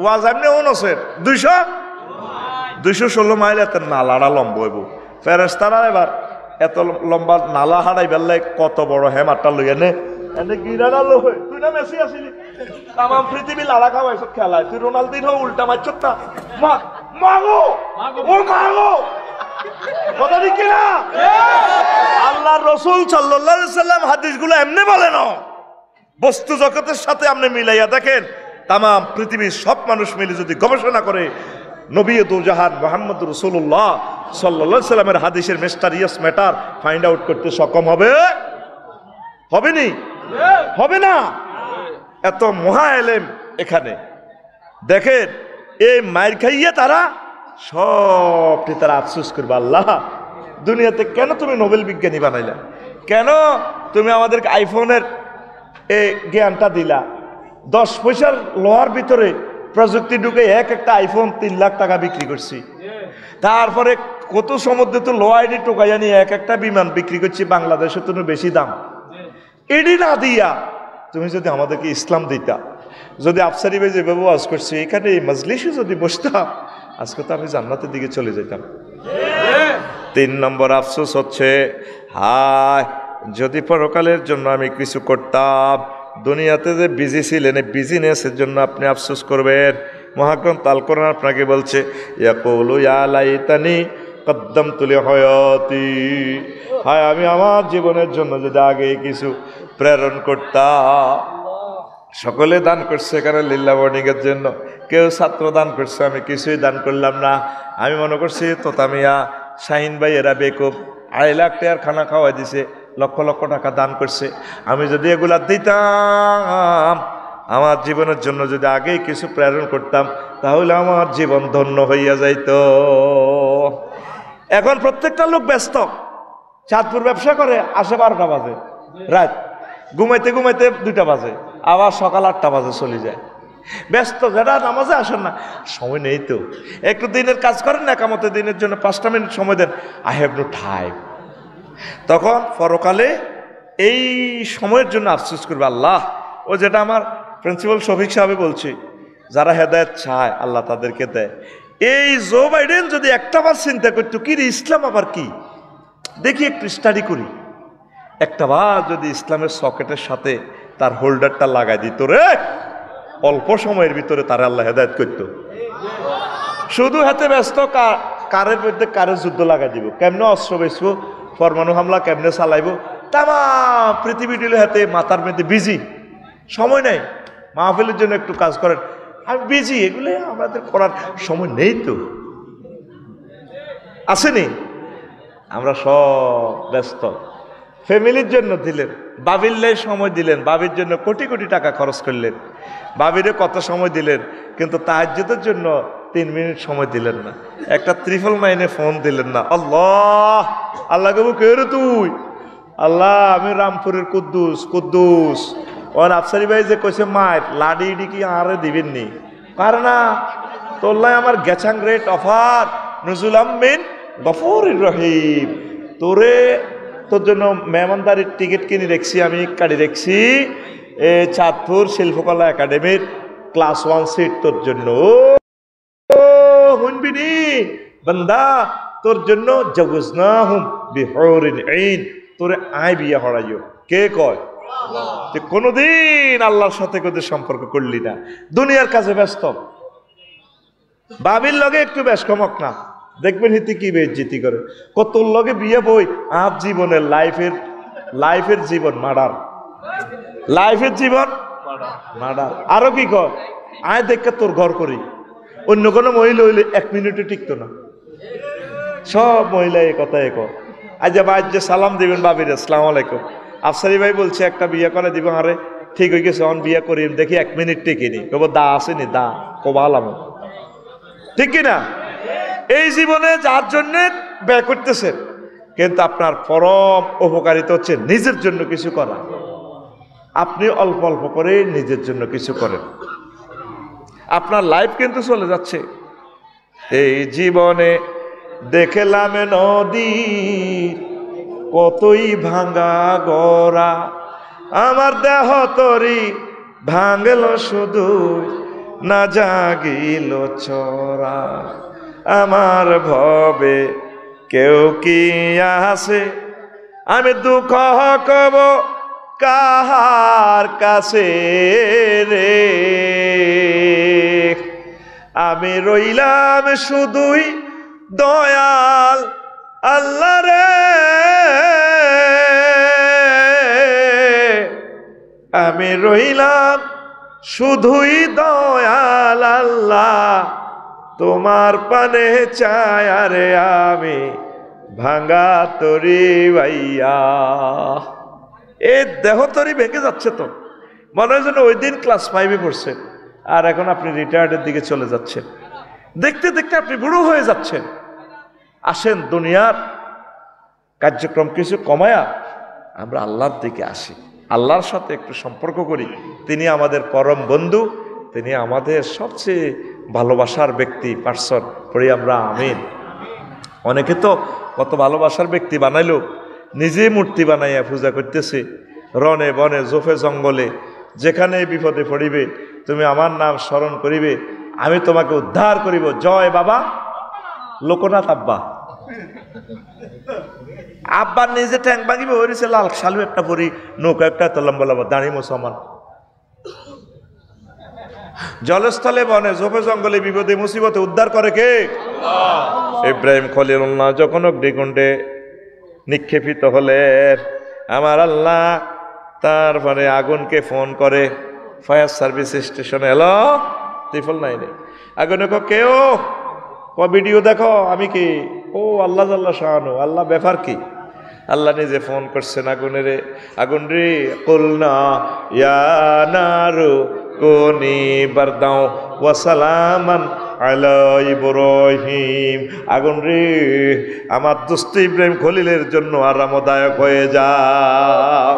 ওয়াজ এমনি অনুসের 216 মাইল এত নালাটা লম্বা হইব। ফেরেশতারা এবার এত লম্বা নালা হারাই বেললে কত বড় হেমারটা লইয়া নে, এনে গিরাটা লো। তুই না মেসি আসিলি, তাম পৃথিবী লালা খাওয়াইছ খেলায়, তুই রোনালদিনহো উল্টা মারছ না। মাগো ও মাগো, কথা ঠিক কিনা? আল্লাহর রাসূল সাল্লাল্লাহু আলাইহি সাল্লাম হাদিসগুলো এমনি বলেন, বস্তু জগতের সাথে আপনি মিলাইয়া দেখেন, তাম পৃথিবীর সব মানুষ মিলে যদি গবেষণা করে নবী দুজাহান মুহাম্মদ রাসূলুল্লাহ সাল্লাল্লাহু আলাইহি সাল্লামের হাদিসের মিস্টারিয়াস ম্যাটার ফাইন্ড আউট করতে সক্ষম হবে? হবে নি? হবে না? এত মহা এলেম এখানে। দেখেন এই মায়ের খাইয়ে তারা সবটি তারা আফসোস করবে, আল্লাহ দুনিয়াতে কেন তুমি নোবেল বিজ্ঞানী বানাইলা? কেন তুমি আমাদেরকে আইফোনের এই জ্ঞানটা দিলা? 10 পয়সার লোহার ভিতরে প্রযুক্তি ঢুকে একটা আইফোন 3 লাখ টাকা বিক্রি করছি। তারপরে কত সমুদ্রে তো লোহাইডি টোকাইয়া নিয়ে একটা বিমান বিক্রি করছি বাংলাদেশে তো বেশি দাম। এডি না দিয়া তুমি যদি আমাদেরকে ইসলাম দিতা, যদি আফসারি ভাই যেভাবে ওয়াজ করছে এখানে এই মজলিসে যদি বসতাম, আজকে তো আমি জান্নাতের দিকে চলে যেতাম। 3 নম্বর আফসোস হচ্ছে, হায় যদি পরকালের জন্য আমি কিছু করতাম। দুনিয়াতে যে বিজি ছিলেন, এই বিজিনেসের জন্য আপনি আফসোস করবেন। মহাগ্রন্থ আল কোরআন আপনাকে বলছে, ইয়াকুলু ইয়া লাইতানি কদ্দামতু লিহায়াতি, হায় আমি আমার জীবনের জন্য যদি আগে কিছু প্রেরণ করতাম। সকলে দান করছে এখানে লিল্লাহ বর্ণিকের জন্য, কেউ ছাত্র দান করছে, আমি কিছুই দান করলাম না। আমি মনে করছি তোতামিয়া শাহিন ভাই এরা বেকুব, 2.5 লাখ টাকার খানা খাওয়াই দিছে, লক্ষ লক্ষ টাকা দান করছে। আমি যদি এগুলা দিতাম, আমার জীবনের জন্য যদি আগেই কিছু প্রেরণ করতাম, তাহলে আমার জীবন ধন্য হইয়া যাইত। এখন প্রত্যেকটা লোক ব্যস্ত, চাঁদপুর ব্যবসা করে, আসে 12টা বাজে, রাত ঘুমাইতে ঘুমাইতে 2টা বাজে, আবার সকাল 8টা বাজে চলে যায়। ব্যস্ত, যারা নামাজে আসেন না, সময় নেই তো। একটু দিনের কাজ করেন না, একামতের দিনের জন্য 5টা মিনিট সময় দেন, আই হ্যাভ নো টাইম। তখন পরকালে এই সময়ের জন্য আফসোস করবে, আল্লাহ ও যেটা আমার প্রিন্সিপাল শফিক সাহেব বলছি, যারা হেদায়েত চায় আল্লাহ তাদেরকে দেয়। এই জো বাইডেন যদি একটা বার চিন্তা করতো কি রে ইসলাম আবার কি, দেখি একটু স্টাডি করি, একটা বার যদি ইসলামের সকেটের সাথে তার হোল্ডারটা লাগাই দিত রে, অল্প সময়ের ভিতরে তারা আল্লাহ হেদায়েত করতো। শুধু হাতে ব্যস্ত, কারের মধ্যে কারের যুদ্ধ লাগাই দিব, কেমনে অস্ত্র বেচবো, পরমাণু হামলা কেমনে চালাইবো, তামাম পৃথিবীটি হাতে মাথার মধ্যে বিজি, সময় নেই। মাহফিলের জন্য একটু কাজ করেন, আমি বিজি, এগুলো আমাদের করার সময় নেই তো। আসেনি? আমরা সব ব্যস্ত। ফ্যামিলির জন্য দিলেন, বাবির লাই সময় দিলেন, বাবির জন্য কোটি কোটি টাকা খরচ করলেন, বাবিরে কত সময় দিলেন, কিন্তু তাহাজ্জুদের জন্য 3 মিনিট সময় দিলেন না, একটা 999 ফোন দিলেন না। আল্লাহ, আল্লাহ কবু কে রে তুই? আল্লাহ আমি রামপুরের কুদ্দুস ওর আফসারি ভাই যে কইছে মায়ের লাডি ইডি কি আরে দিবেননি, পার না তোল্লাই আমার গেছাং রেট অফার নজুল আমিন গফুরির রহিম। তোরে তোর জন্য মেহমানদারির টিকিট কিনে রেখছি, আমি কাটি রেখছি চাঁদপুর শিল্পকলা একাডেমির ক্লাস 1 সিট তোর জন্য। শুনবিনি বান্দা, তোর জন্য জাওয়াজনাহুম বিহুরিন আইন, তোরে আয় বিয়া হড়াইও। কে কয়? তুই কোনদিন আল্লাহর সাথে কোথায় সম্পর্ক করলি না, দুনিয়ার কাজে ব্যস্ত। বাবির লগে একটু বেশ কমক না, দেখবেন হিতি কি বেইজ্জতি করে। কত লগে বিয়ে বই আপ জীবনের লাইফের জীবন মার্ডার, লাইফের জীবন মার্ডার। আরো কি কয়? আয় দেখে তোর ঘর করি। অন্য কোনো মহিলা হইলে 1 মিনিটে টিকতো না। সব মহিলা এই কথা এক। আজ যে সালাম দিবেন বাবির, আসসালামু আলাইকুম, আফসারি ভাই বলছে একটা বিয়ে করে দিব। আরে ঠিক হয়ে গেছে, অন বিয়ে করি, দেখি 1 মিনিট টিকিনি, কব দা আসেনি, দা কবালাম, ঠিক কিনা? এই জীবনে যার জন্য ব্যয় করতেছেন, কিন্তু আপনার পরম উপকারিতা হচ্ছে নিজের জন্য কিছু করা। আপনি অল্প অল্প করে নিজের জন্য কিছু করেন, আপনার লাইফ কিন্তু চলে যাচ্ছে। এই জীবনে দেখলাম নদীর কতই ভাঙা গড়া, আমার দেহ তরি ভাঙল শুধু, না জাগিল চরা। আমার ভবে কেউ কি আসে, আমি দুঃখ কব কাহার কাছে রে। আমি রইলাম শুধুই দয়াল আল্লাহ রে, আমি রইলাম শুধুই দয়াল আল্লাহ, তোমার পানে চাই আরে আমি ভাঙ্গা তরি ভাইয়া। এ দেহ তরি ভেঙে যাচ্ছে তো, মনে হয় যেন ওই দিন ক্লাস 5-এ পড়ছে, আর এখন আপনি রিটায়ার্ডের দিকে চলে যাচ্ছেন। দেখতে দেখতে আপনি বুড়ো হয়ে যাচ্ছেন। আসেন দুনিয়ার কার্যক্রম কিছু কমায়া আমরা আল্লাহর দিকে আসি, আল্লাহর সাথে একটু সম্পর্ক করি। তিনি আমাদের পরম বন্ধু, তিনি আমাদের সবচেয়ে ভালোবাসার ব্যক্তি, পার্সন। পড়ি আমরা আমিন। অনেকে তো কত ভালোবাসার ব্যক্তি বানাইলো, নিজে মূর্তি বানাইয়া পূজা করতেছে, রনে বনে জোফে জঙ্গলে। যেখানে বিপদে পড়িবে তুমি আমার নাম স্মরণ করিবে, আমি তোমাকে উদ্ধার করিব, জয় বাবা লোকনাথ আব্বা। আব্বার নিজে ট্যাং ভাঙিবে, হয়েছে লাল শালু একটা পরি, নৌকা একটা এত লম্বা লম্বা দাঁড়িয়ে মুসলমান। জলস্থলে বনে জোফে জঙ্গলে বিপদে মুসিবতে উদ্ধার করে কে? ইব্রাহিম খলিলুল্লাহ যখন অগ্নিকুণ্ডে নিক্ষেপিত হলেন, আমার আল্লাহ তারপরে আগুনকে ফোন করে, ফায়ার সার্ভিস স্টেশনে এলো, ত্রিফল নাইনে আগুনে কেউ ভিডিও দেখো, আমি কি? ও আল্লাহ আল্লাহ শাহানু, আল্লাহ ব্যাপার কি? আল্লাহ নিজে ফোন করছেন আগুনে, রে আগুন রে, কুলনা ইয়া নারু কুনি বারদাও ওয়া সালামান আলা ইব্রাহিম। আগুন রে, আমার দোস্ত ইব্রাহিম খলিলের জন্য আরামদায়ক হয়ে যাও।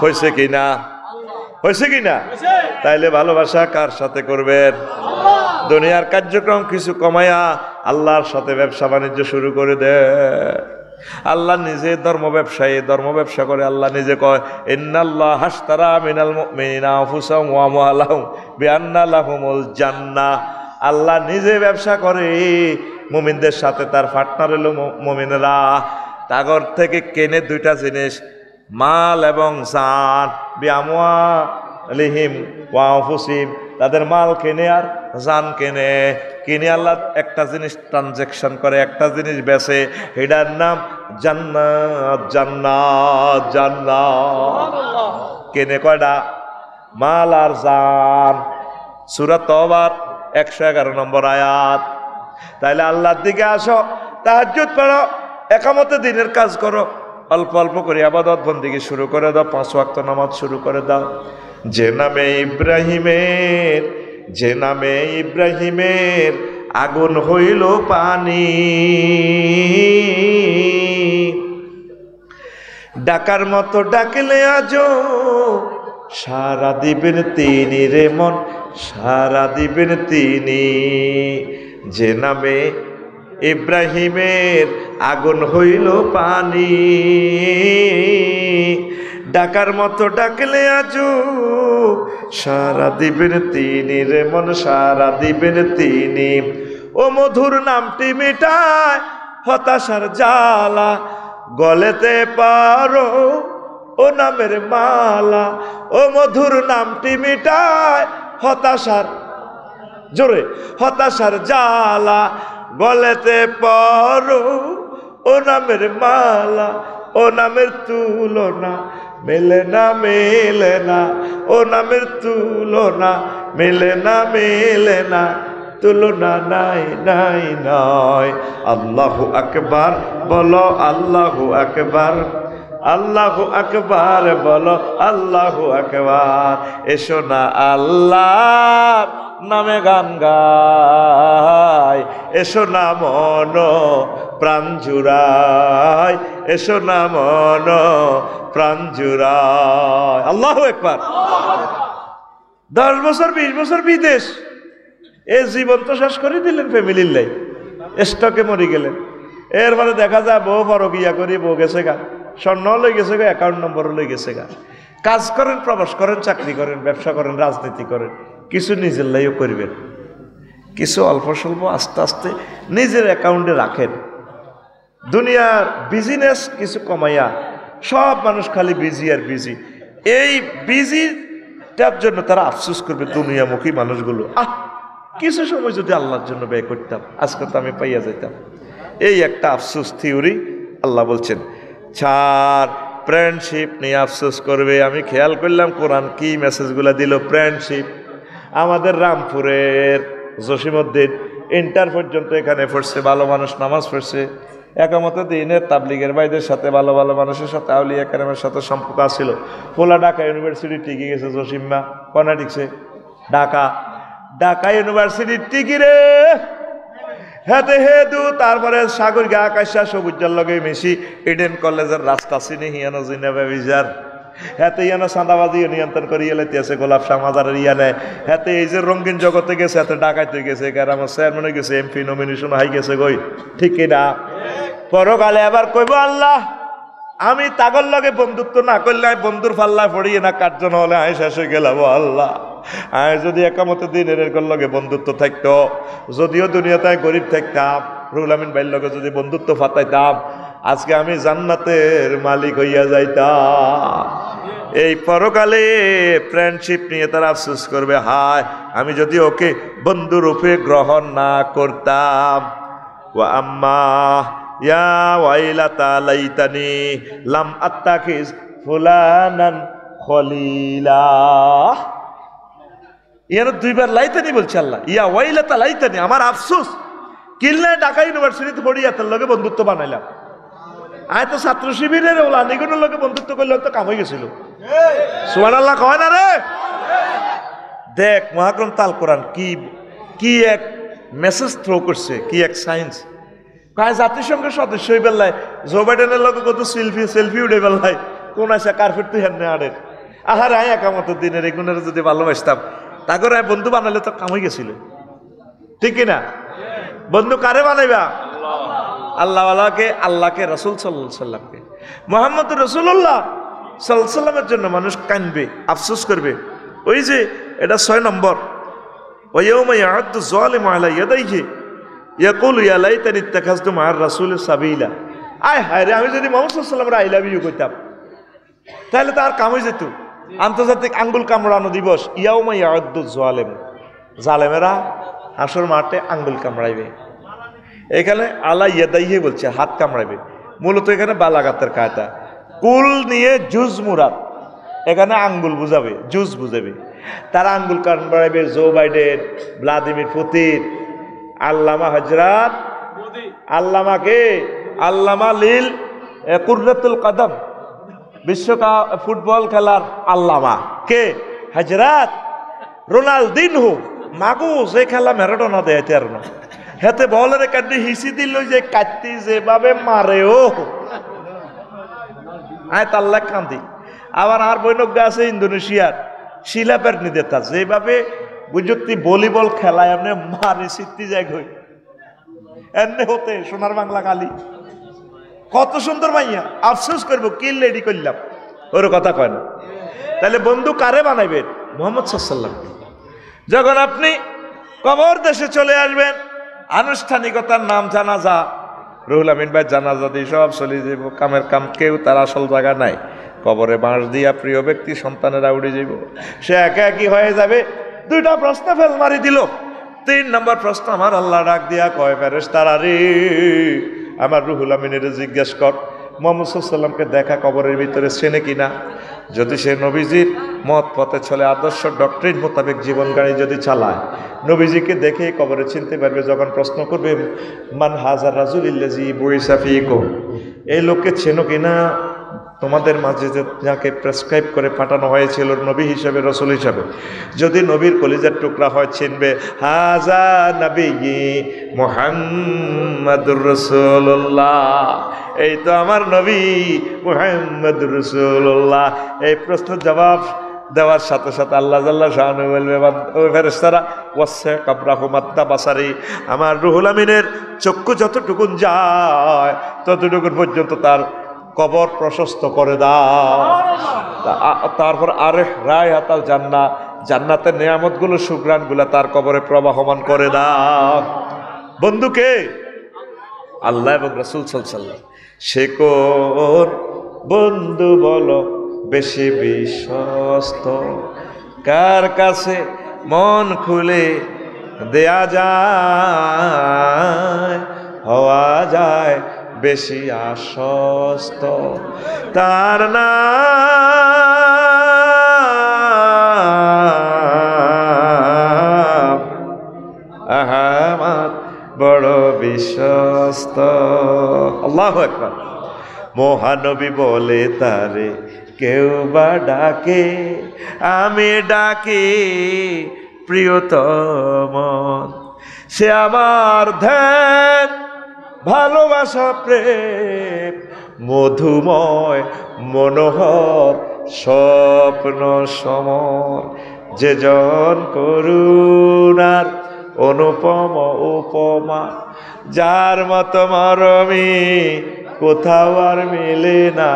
হয়েছে কিনা? হয়েছে কিনা? তাইলে ভালোবাসা কার সাথে করবেন? দুনিয়ার কার্যক্রম কিছু কমায়া আল্লাহর সাথে ব্যবসা বাণিজ্য শুরু করে দেয়। আল্লাহ নিজে ধর্ম ব্যবসা করে। আল্লাহ নিজে কয়, ইন্নাল্লাহ হাশতারা মিনাল মুমিনিনা আনফুসাহুম ওয়া আমওয়ালাহুম বিআন্না লাহুমুল জান্নাহ। আল্লাহ নিজে ব্যবসা করে, মুমিনদের সাথে তার পার্টনার হলো মুমিনরা। তাগর থেকে কেনে 2টা জিনিস, মাল এবং জান। বিআমওয়ালিহিম ওয়া আনফুসিহিম, তাদের মাল কেনে আর জান কিনে আল্লাহ একটা জিনিস ট্রানজ্যাকশন করে, একটা জিনিস বেচে, এটার নাম জান্নাত। জান্নাত জান্নাত কেনে কয়টা? মাল আর জান। সূরা তওবার 111 নম্বর আয়াত। তাইলে আল্লাহর দিকে আসো, তাহাজ্জুদ পড়ো, একামতে দিনের কাজ করো, অল্প অল্প করে ইবাদত বন্দেগী শুরু করে দাও, 5 ওয়াক্ত নামাজ শুরু করে দাও। যে নামে ইব্রাহিমের আগুন হইল পানি, ডাকার মতো ডাকলে আজো সারা দিবেন তিনি রে মন, সারা দিবেন তিনি। যে নামে ইব্রাহিমের আগুন হইল পানি, ডাকার মতো ডাকলে আজো সারা দিবেন তিনি রে মন, সারা দিবেন তিনি। ও মধুর নামটি মিটায় হতাশার জ্বালা, গলেতে পারো ও নামের মালা। ও মধুর নামটি মিটায় হতাশার, জোরে, হতাশার জ্বালা, গলেতে পারো ও নামের মালা। ও নামের তুলনা মেলে না, মেলে না, ও নামের তুলনা মেলে না, মেলে না, তুলনা নাই নাই নয়। আল্লাহু আকবার বলো, আল্লাহু আকবার, আল্লাহু আকবার বলো, আল্লাহু আকবার। এসো না আল্লাহর নামে গান গাই, এসো না মন প্রাণ জুড়াই, এসো না মন প্রাণ জুড়াই। আল্লাহু আকবার। 10 বছর 20 বছর বিদেশ, এই জীবন তো শেষ করে দিলেন, ফ্যামিলির লাই স্টকে মরে গেলেন। এরপরে দেখা যায় বউ পরকিয়া করি, বউ গেছে গা, স্বর্ণ লই গেছে গা, অ্যাকাউন্ট নম্বরও লই গেছে গা। কাজ করেন, প্রবাস করেন, চাকরি করেন, ব্যবসা করেন, রাজনীতি করেন, কিছু নিজের লাইও করবেন, কিছু অল্প স্বল্প আস্তে আস্তে নিজের অ্যাকাউন্টে রাখেন। দুনিয়ার বিজনেস কিছু কমাইয়া, সব মানুষ খালি বিজি আর বিজি। এই বিজিটার জন্য তারা আফসোস করবে, দুনিয়ামুখী মানুষগুলো, কিছু সময় যদি আল্লাহর জন্য ব্যয় করতাম, আজকে তো আমি পাইয়া যেতাম। এই একটা আফসোস থিওরি। আল্লাহ বলছেন ছাড়, ফ্রেন্ডশিপ নিয়ে আফসোস করবে। আমি খেয়াল করলাম কোরআন কি মেসেজগুলো দিল। ফ্রেন্ডশিপ, আমাদের রামপুরের জসিমউদ্দিন ইন্টার পর্যন্ত এখানে পড়ছে, ভালো মানুষ নামাজ পড়ছে, একামতে দিনের তাবলিগের ভাইদের সাথে, ভালো ভালো মানুষের সাথে, আউলিয়া কেরামের সাথে সম্পর্ক ছিল। পোলা ঢাকা ইউনিভার্সিটি টিকে গেছে, জসিম্মা কনা টিকছে ঢাকা ইউনিভার্সিটির টিকি রে, হেতে হেদু। তারপরে সাগর গা আকাশা সবুজার লগে মিশি ইডেন কলেজের রাস্তা চিনি হিয়ানো জিনেবে বিজার, হেতে ইয়ানো চাঁদাবাজি নিয়ন্ত্রণ করি এলাইতেছে গোলাপ শাহ মাজারের ইয়ানে, হেতে এই যে রঙিন জগতে গেছে, হাতে ডাকাইতে গেছে, গ্রামের চেয়ারম্যানে গেছে, এমপি নমিনেশন হাই গেছে গই, ঠিক না? পরকালে আবার কইব আল্লাহ আমি তাগর লগে বন্ধুত্ব না করলে, বন্ধুর ফাল্লায় পড়িয়ে না কার্জন হলে আমি শেষ হয়ে গেলাম। আল্লাহ আমি যদি একামতে দিনের লগে বন্ধুত্ব থাকতো, যদিও দুনিয়াতে গরিব থাকতাম, রুহুল আমিন ভাইয়ের লগে যদি বন্ধুত্ব ফাতাইতাম, আজকে আমি জান্নাতের মালিক হইয়া যাইতাম। এই পরকালে ফ্রেন্ডশিপ নিয়ে তারা আফসোস করবে, হায় আমি যদি ওকে বন্ধুরূপে গ্রহণ না করতাম। ওয়া আম্মা ইয়া ওয়াইলাতা লাইতানি লাম আত্তাখিজ ফুলানান খলিলা। ইয়ার 2 বার লাইতানি বলছে আল্লাহ, ইয়া ওয়াইলাতা লাইতানি, আমার আফসোস কিল্লা ঢাকা ইউনিভার্সিটিতে পড়িয়া তার লগে বন্ধুত্ব বানাইলাম। আয় তো ছাত্র শিবিরের ওলা নিগুণের লগে বন্ধুত্ব করলে তো কাম হয়ে গেছিল। সুবহানাল্লাহ কয় না রে? দেখ মহাগ্রন্থ আল কোরআন কি এক মেসেজ থ্রো করছে, কি এক সায়েন্স। কায় জাতিসংঘের সদস্য হয়ে বেলায় জো বাইডেনের লগে কত সেলফি উঠে বেলায়, কোন আসে কার্পেট তুই হেন আড়ের। আহার আয় একামত দিনের এগুনের যদি ভালোবাসতাম, তাকে আয় বন্ধু বানালে তো কাম হয়ে গেছিল, ঠিক কিনা? বন্ধু কারে বানাইবা? আল্লাহওয়ালাকে, আল্লাহকে, রাসূল সাল্লাল্লাহু আলাইহি সাল্লামকে। মুহাম্মদুর রাসূলুল্লাহ সাল্লাল্লাহু আলাইহি সাল্লামের জন্য মানুষ কাঁদবে, আফসোস করবে। ওই যে এটা 6 নম্বর, ওয়া ইয়াউমা ইয়া'আদ্দু যালিমু আলা ইয়াদাইহি ইয়াকুলু ইয়া লাইতানি ইত্তাখাযতু মা'আর রাসূলি সাবিলা। আয় হায় রে, আমি যদি মুহাম্মদ সাল্লাল্লাহু আলাইহি সাল্লামের আই লাভ ইউ কইতাম, তাহলে তার কাম হয়ে যেত। আন্তর্জাতিক আঙ্গুল কামড়ানো দিবস, ইয়াউমা ইয়া'আদ্দু যালিম, জালেমেরা হাসর মাঠে আঙ্গুল কামড়াইবে। এখানে আলা ইয়াদাইহি বলছে, হাত কামড়াইবে। মূলত এখানে বালাগাতের কায়দা, কুল নিয়ে জুজ মুরাদ, এখানে আঙ্গুল বুঝাবে, জুজ বুঝাবে। তারা আঙ্গুল কামড়াইবে জো বাইডেন, ভ্লাদিমির পুতিন, আল্লামা হযরত আল্লামাকে আল্লামা লিল কুররাতুল কদম, বিশ্বকাপ ফুটবল খেলার আল্লামা কে? হযরত রোনালদিনহো। মাগো যে খেলা ম্যারাডোনা দেয় আর না, হেতে বলের কাটি হিসি দিল যে কাটতি যেভাবে মারে ও আয় তাল্লা কান্দি। আবার আর বৈনজ্ঞ আছে ইন্দোনেশিয়ার শিলাপের নিদেতা, যেভাবে বুঝতি ভলিবল খেলায় এমনি মারি সিদ্ধি যায় হই এমনি হতে সোনার বাংলা কালী কত সুন্দর মাইয়া। আফসোস করবো কি লেডি করলাম, ওর কথা কয় না। তাহলে বন্ধু কারে বানাইবেন? মুহাম্মদ সাল্লাল্লাহু আলাইহি ওয়াসাল্লাম। যখন আপনি কবর দেশে চলে আসবেন, আনুষ্ঠানিকতার নাম জানাজা, রুহুল আমিন ভাই জানাজা দিয়ে সব চলে যাব, কামের কাম, কেউ তার আসল জায়গা নাই। কবরে বাঁশ দিয়া প্রিয় ব্যক্তি সন্তানেরা উড়ে যাব, সে একা একই হয়ে যাবে। দুইটা প্রশ্ন ফেল মারি দিল। 3 নম্বর প্রশ্ন আমার আল্লাহ ডাক দিয়া কয়, ফেরেশতারা রে, আমার রুহুল আমিনের জিজ্ঞেস কর মুহাম্মদ সাল্লাল্লাহু আলাইহি ওয়াসাল্লামকে দেখা কবরের ভিতরে চেনে কিনা। যদি সে নবীজির মত পথে চলে, আদর্শ ডক্টরিন মোতাবেক জীবন গাড়ি যদি চালায়, নবীজিকে দেখে কবরে চিনতে পারবে। যখন প্রশ্ন করবে মান হাজার রাজুলিল্লাজি বুইসা ফিকুম, এই লোককে চেনো কিনা, তোমাদের মাঝে যে যাকে প্রেসক্রাইব করে পাঠানো হয়েছিল নবী হিসাবে, রসুল হিসাবে, যদি নবীর কলিজার টুকরা হয় চিনবে, হাজা নবী মুহাম্মাদুর রাসূলুল্লাহ, এই তো আমার নবী মুহাম্মাদুর রাসূলুল্লাহ। এই প্রশ্নের জবাব দেওয়ার সাথে সাথে আল্লাহ জাল্লা শাআনহু বলবে, ও ফেরেশতারা ওয়াসা কাবরাহু মাদ্দা বাসারি, আমার রুহুল আমিনের চক্ষু যতটুকুন যায় ততটুকুন পর্যন্ত তার কবর প্রশস্ত করে দাও। তারপর আরে রায় হাতাল জান্নাত, জান্নাতের নিয়ামতগুলো সুগ্রাণগুলো তার কবরে প্রবাহমান করে দাও। বন্ধুকে আল্লাহ এবং রাসূল সাল্লাল্লাহু আলাইহি ওয়াসাল্লাম, সে কোন বন্ধু বলো বেশি বিশ্বস্ত, কার কাছে মন খুলে দেয়া যায়, হওয়া যায় বেশি আশ্বস্ত, তার নাম আহমদ, বড় বিশ্বস্ত। আল্লাহু আকবার। মহানবী বলে তারে কেউ বা ডাকে, আমি ডাকি প্রিয়তম, সে আমার ধ্যান ভালোবাসা প্রেম মধুময় মনোহর স্বপ্ন সমর, যে জন করুণার অনুপম উপমা, যার মত মরমি কোথাও আর মেলে না,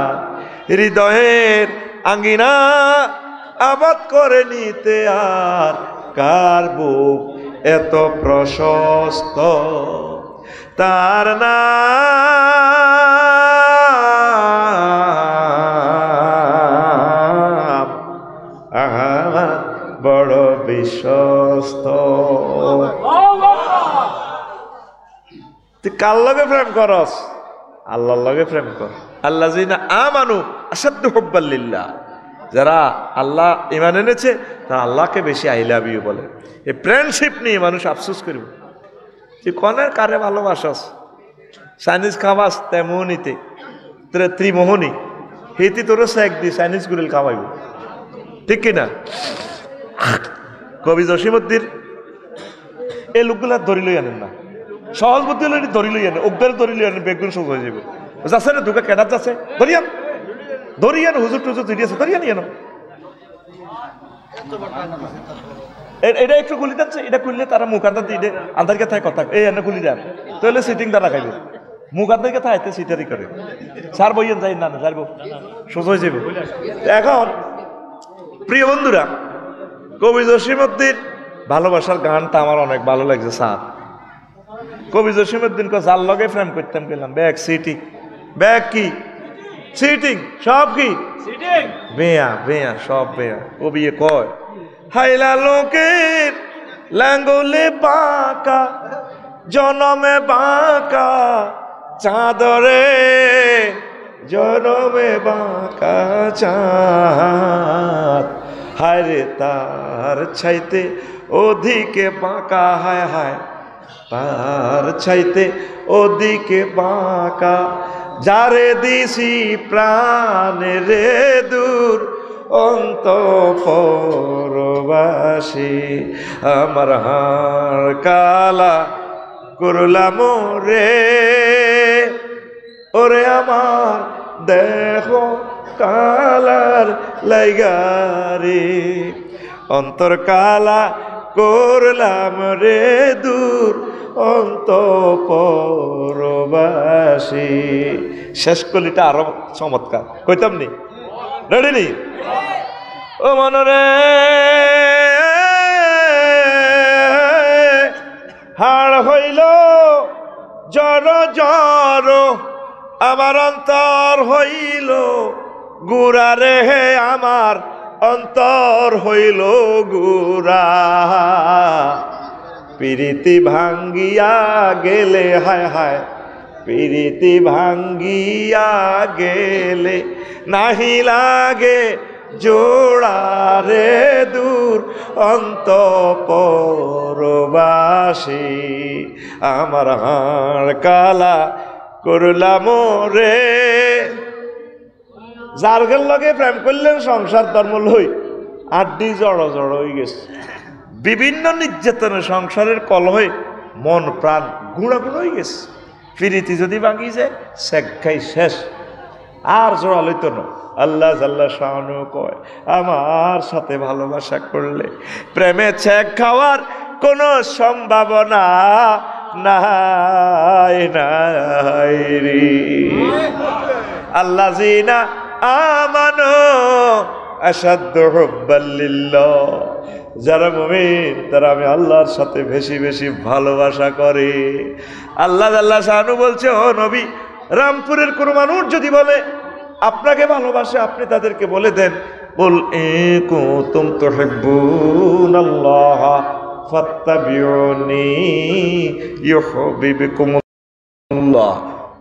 হৃদয়ের আঙ্গিনা আবাদ করে নিতে আর কার বুক এত প্রশস্ত, তার নাম আহমদ, বড় বিশ্বস্ত। তুই কার লগে প্রেম করস? আল্লাহর লগে প্রেম কর। আল্লাযিনা আমানু আশাদ্দু হুব্বাল লিল্লাহ, যারা আল্লাহ ঈমান এনেছে তারা আল্লাহকে বেশি আই লাভ ইউ বলে। এই ফ্রেন্ডশিপ নিয়ে মানুষ আফসোস করবে, তুই কনের কারে ভালোবাসস, চাইনিজ খাবাস তেমনিতে তোর ত্রিমোহনী হেতি তোর এক দি চাইনিজ গুলিল খাওয়াইব, ঠিক কিনা? কবি জসিমউদ্দিন এই লোকগুলা ধরি লই আনেন না, সহজ বুদ্ধি হলে ধরি লই আনে, অজ্ঞান ধরি লই আনে, বেগুন সোজ হয়ে যাবে। যাচ্ছে না দুকা কেনার যাচ্ছে, ধরিয়ান ধরিয়ান, হুজুর টুজুর ধরিয়াছে, ধরিয়ান ইয়ানো, এটা একটু খুলি যাচ্ছে, এটা খুললে তারা মুখ আন্দার দিয়ে আন্দার কথায় কথা, এই এনে খুলি যান, তাহলে সিটিং দ্বারা খাইবে, মুখ আন্দার কথা হাইতে সিটারি করে, সার বইয়েন যাই না, সারবো সোজ হয়ে যাবে। এখন প্রিয় বন্ধুরা, কবি জসিমউদ্দিন ভালোবাসার গানটা আমার অনেক ভালো লাগছে। স্যার কবি জসিমউদ্দিন কে যার লগে ফ্রেম করতাম গেলাম, ব্যাগ সিটিং, ব্যাগ কি সিটিং, সব কি বেয়া বেয়া, সব বেয়া। কবি কয়, হাইলা লোকের লাঙ্গলে বাঁকা, জনমে বাঁকা চাঁদরে, জনমে বাঁকা চাঁদ, হায় রে তার ছাইতে অধিকে বাঁকা, হায় হায় তার চাইতে ওদিকে বাঁকা, যারে দিছি প্রাণে রে দূর অন্তঃপুরবাসী, আমার হাড় কালা করলাম রে, ওরে আমার দেহ কালার লাইগারে, অন্তর কালা করলাম রে দূর অন্তঃপুরবাসী। শেষ কলিটা আরো চমৎকার, কইতাম নি? রেডি নি? ও মনরে হাড় হইল জড় জড়, আমার অন্তর হইল গুড়া রে, আমার অন্তর হইল গুড়া, প্রীতি ভাঙ্গিয়া গেলে, হায় হায় প্রীতি ভাঙ্গিয়া গেলে নাহি লাগে জোড়া রে দূর অন্তঃপুরবাসী, আমার হাড় কালা করলাম রে। যার গেল লগে প্রেম করলেন সংসার ধর্ম লই আড্ডি জড় জড় হয়ে গেছে, বিভিন্ন নির্যাতনের সংসারের কলহে মন প্রাণ গুঁড়া গুঁড়ো হয়ে গেছে। ফিরিতি যদি ভাঙি যায় শেখাই শেষ, আর জোড়া লইত না। আল্লাহ জাল্লা শানু কয়, আমার সাথে ভালোবাসা করলে প্রেমে ছেক খাওয়ার কোনো সম্ভাবনা নাই নাই রে। আল্লাহ জিনা আমানো আশাদ্দু হুব্বাল লিল্লাহ, যারা মুমিন তারা আমি আল্লাহর সাথে বেশি বেশি ভালোবাসা করে। আল্লাহ আল্লাহ শানু বলছে, ও নবী, রামপুরের কোন মানুষ যদি বলে আপনাকে ভালোবাসে, আপনি তাদেরকে বলে দেন, বল ইন কুনতুম তুহিব্বুনাল্লাহ ফাত্তাবিউনি ইউহিব্বুকুমুল্লাহ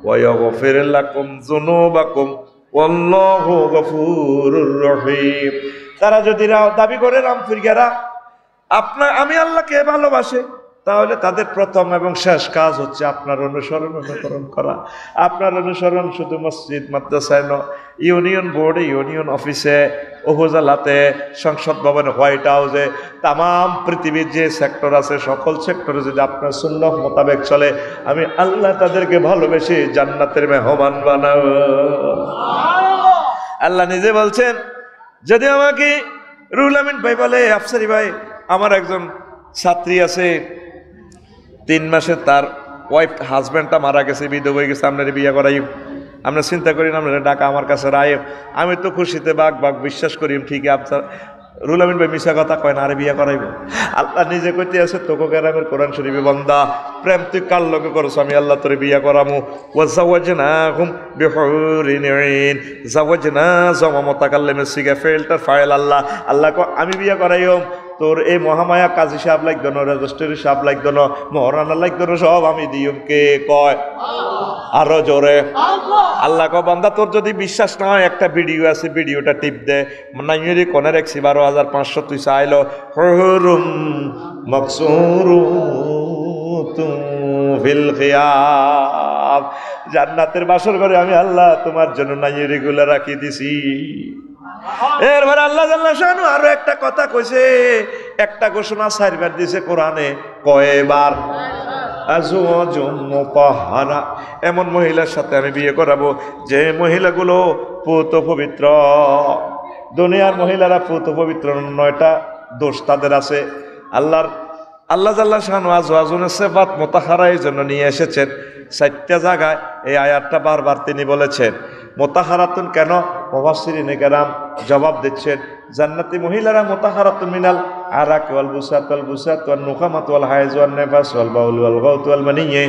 ওয়া ইয়াগফির লাকুম যুনুবাকুম ওয়াল্লাহু গফুরুর রহিম। তারা যদি দাবি করে রামপুরিয়ারা আমি আল্লাহকে ভালোবাসে, তাহলে তাদের প্রথম এবং শেষ কাজ হচ্ছে আপনার অনুকরণ করা। আপনার অনুসরণ শুধু মসজিদ মাদ্রাসায় নয়, ইউনিয়ন বোর্ডে, ইউনিয়ন অফিসে, উপজেলাতে, সংসদ ভবনে, হোয়াইট হাউসে, তাম পৃথিবীর যে সেক্টর আছে সকল সেক্টরে যদি আপনার সুন্নাহ মোতাবেক চলে, আমি আল্লাহ তাদেরকে ভালোবেসে জান্নাতের মেহমান বানাবো। আল্লাহ নিজে বলছেন, যদি আমাকে রুহুল আমিন ভাই বলে, আফসারি ভাই আমার একজন ছাত্রী আছে, 3 মাসে তার হাজব্যান্ডটা মারা গেছে, বিধবা হয়ে গেছে, আপনার বিয়ে করাই, আমরা চিন্তা করি না আপনার ডাকা আমার কাছে রায়, আমি তো খুশিতে বাঘ বাঘ বিশ্বাস করি, ঠিকই আপনার রুহুল আমিন ভাই মিশা কথা কয় না, আরে বিয়ে করাইব। আল্লাহ নিজে কইতে আছে, তোকে কেরামের কোরআন শরীফে, বান্দা প্রেম তুই কার লগে করছো, আমি আল্লাহ তোরে বিয়ে করামু। ওয়াজাওয়াজনাহুম বিহুরিন আইন, জাওয়াজনা জামা মুতাকাল্লিমের সিগা ফেলটার ফাইল আল্লাহ, আল্লাহ কো আমি বিয়ে করাইম, তোর এই মহামায়া কাজী সাহেব লাগতো না, রেজিস্ট্রি সাহেব লাগতো না, মহারানা লাগতো না, সব আমি দিয়ম। কে কয়? আরো জোরে আল্লাহ কো, বান্দা তোর যদি বিশ্বাস না হয়, একটা ভিডিও আছে, ভিডিওটা টিপ দে, নাইরি কোনে রাখছি 12,500, তুই চাইলো হুরুম মাকসুরুতুম ফিল খিয়াম, জান্নাতের বাসর ঘরে আমি আল্লাহ তোমার জন্য নাইরি গুলা রাখি দিছি। এরপর আল্লাহ জাল্লা শানু আরো একটা কথা কইছে, একটা ঘোষণা 4 বার দিছে কোরআনে। কয়বার? আজওয়াজুম মুতাহহারা, এমন মহিলার সাথে আমি বিয়ে করাবো যে মহিলাগুলো পুত পবিত্র। দুনিয়ার মহিলারা পুত পবিত্র, 9টা দোষ তাদের আছে। আল্লাহ জাল্লা শানু আজওয়াজুনের সিফাত মুতাহহারা এই জন্য নিয়ে এসেছেন 4টা জায়গায়। এই আয়াতটা বারবার তিনি বলেছেন। মুতাহহারাতুন কেন? মুফাসসিরিনে কেরাম জবাব দিচ্ছেন, জান্নাতি মহিলারা মুতাহহারাতুন মিনাল আরাক ওয়াল বুসাত ওয়ান নুকামাত ওয়াল হায়জ ওয়ান নিফাস ওয়াল বাউল ওয়াল গাউত ওয়াল মানিয়ে,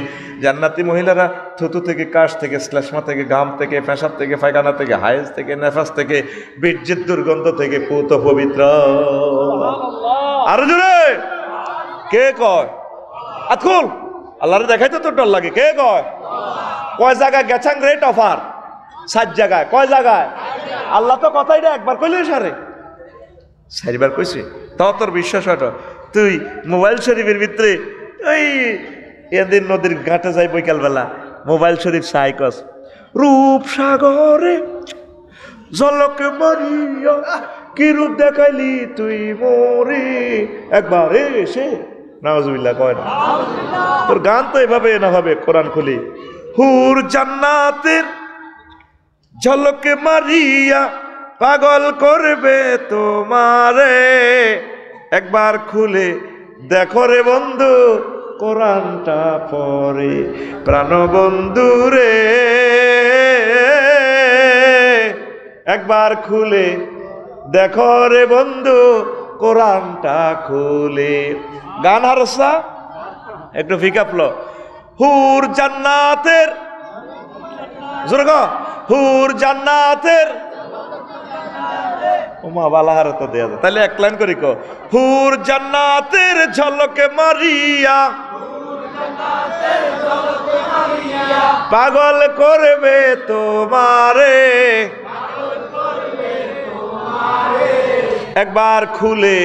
জান্নাতি মহিলারা থুতু থেকে, কাশ থেকে, শ্লেষ্মা থেকে, ঘাম থেকে, পেশাব থেকে, পায়খানা থেকে, হায়েজ থেকে, নেফাস থেকে, বীর্যের দুর্গন্ধ থেকে পুত পবিত্র। আরো জোরে কে কয়? আতকুল আল্লাহরে দেখাইতে তোর ডর লাগে। কে কয়? কয় জায়গায় গেছাং রেট অফার? 7 জায়গায়। কয় জায়গায়? আল্লাহ তো কথাই না একবার কইলে সারে, 4 বার কইছে, তাও তোর বিশ্বাস হয় না। তুই মোবাইল শরীফের ভিতরে ওই এদিন নদীর ঘাটে যাই বৈকালবেলা, মোবাইল শরীফ সাইকস রূপ সাগরে ঝলক মারিয়া কি রূপ দেখাইলি তুই মোরে একবার এসে। নাউজুবিল্লাহ কয় না, তোর গান তো এভাবে না হবে। কোরআন খুলি, হুর জান্নাতের ঝলকে মারিয়া পাগল করবে তোমারে, একবার খুলে দেখো রে বন্ধু কোরআনটা পড়ে। প্রাণ বন্ধু রে একবার খুলে দেখো রে বন্ধু কোরআনটা খুলে। গান হারসা একটু ফিকাপলো, হুর জান্নাতের জোরগ হুর জান্নাতের ওমা বালাহার তো দেয়া যায়, তাহলে এক লাইন করি কো, হুর জান্নাতের ঝলকে মারিয়া পাগল করবে তোমারে, একবার খুলে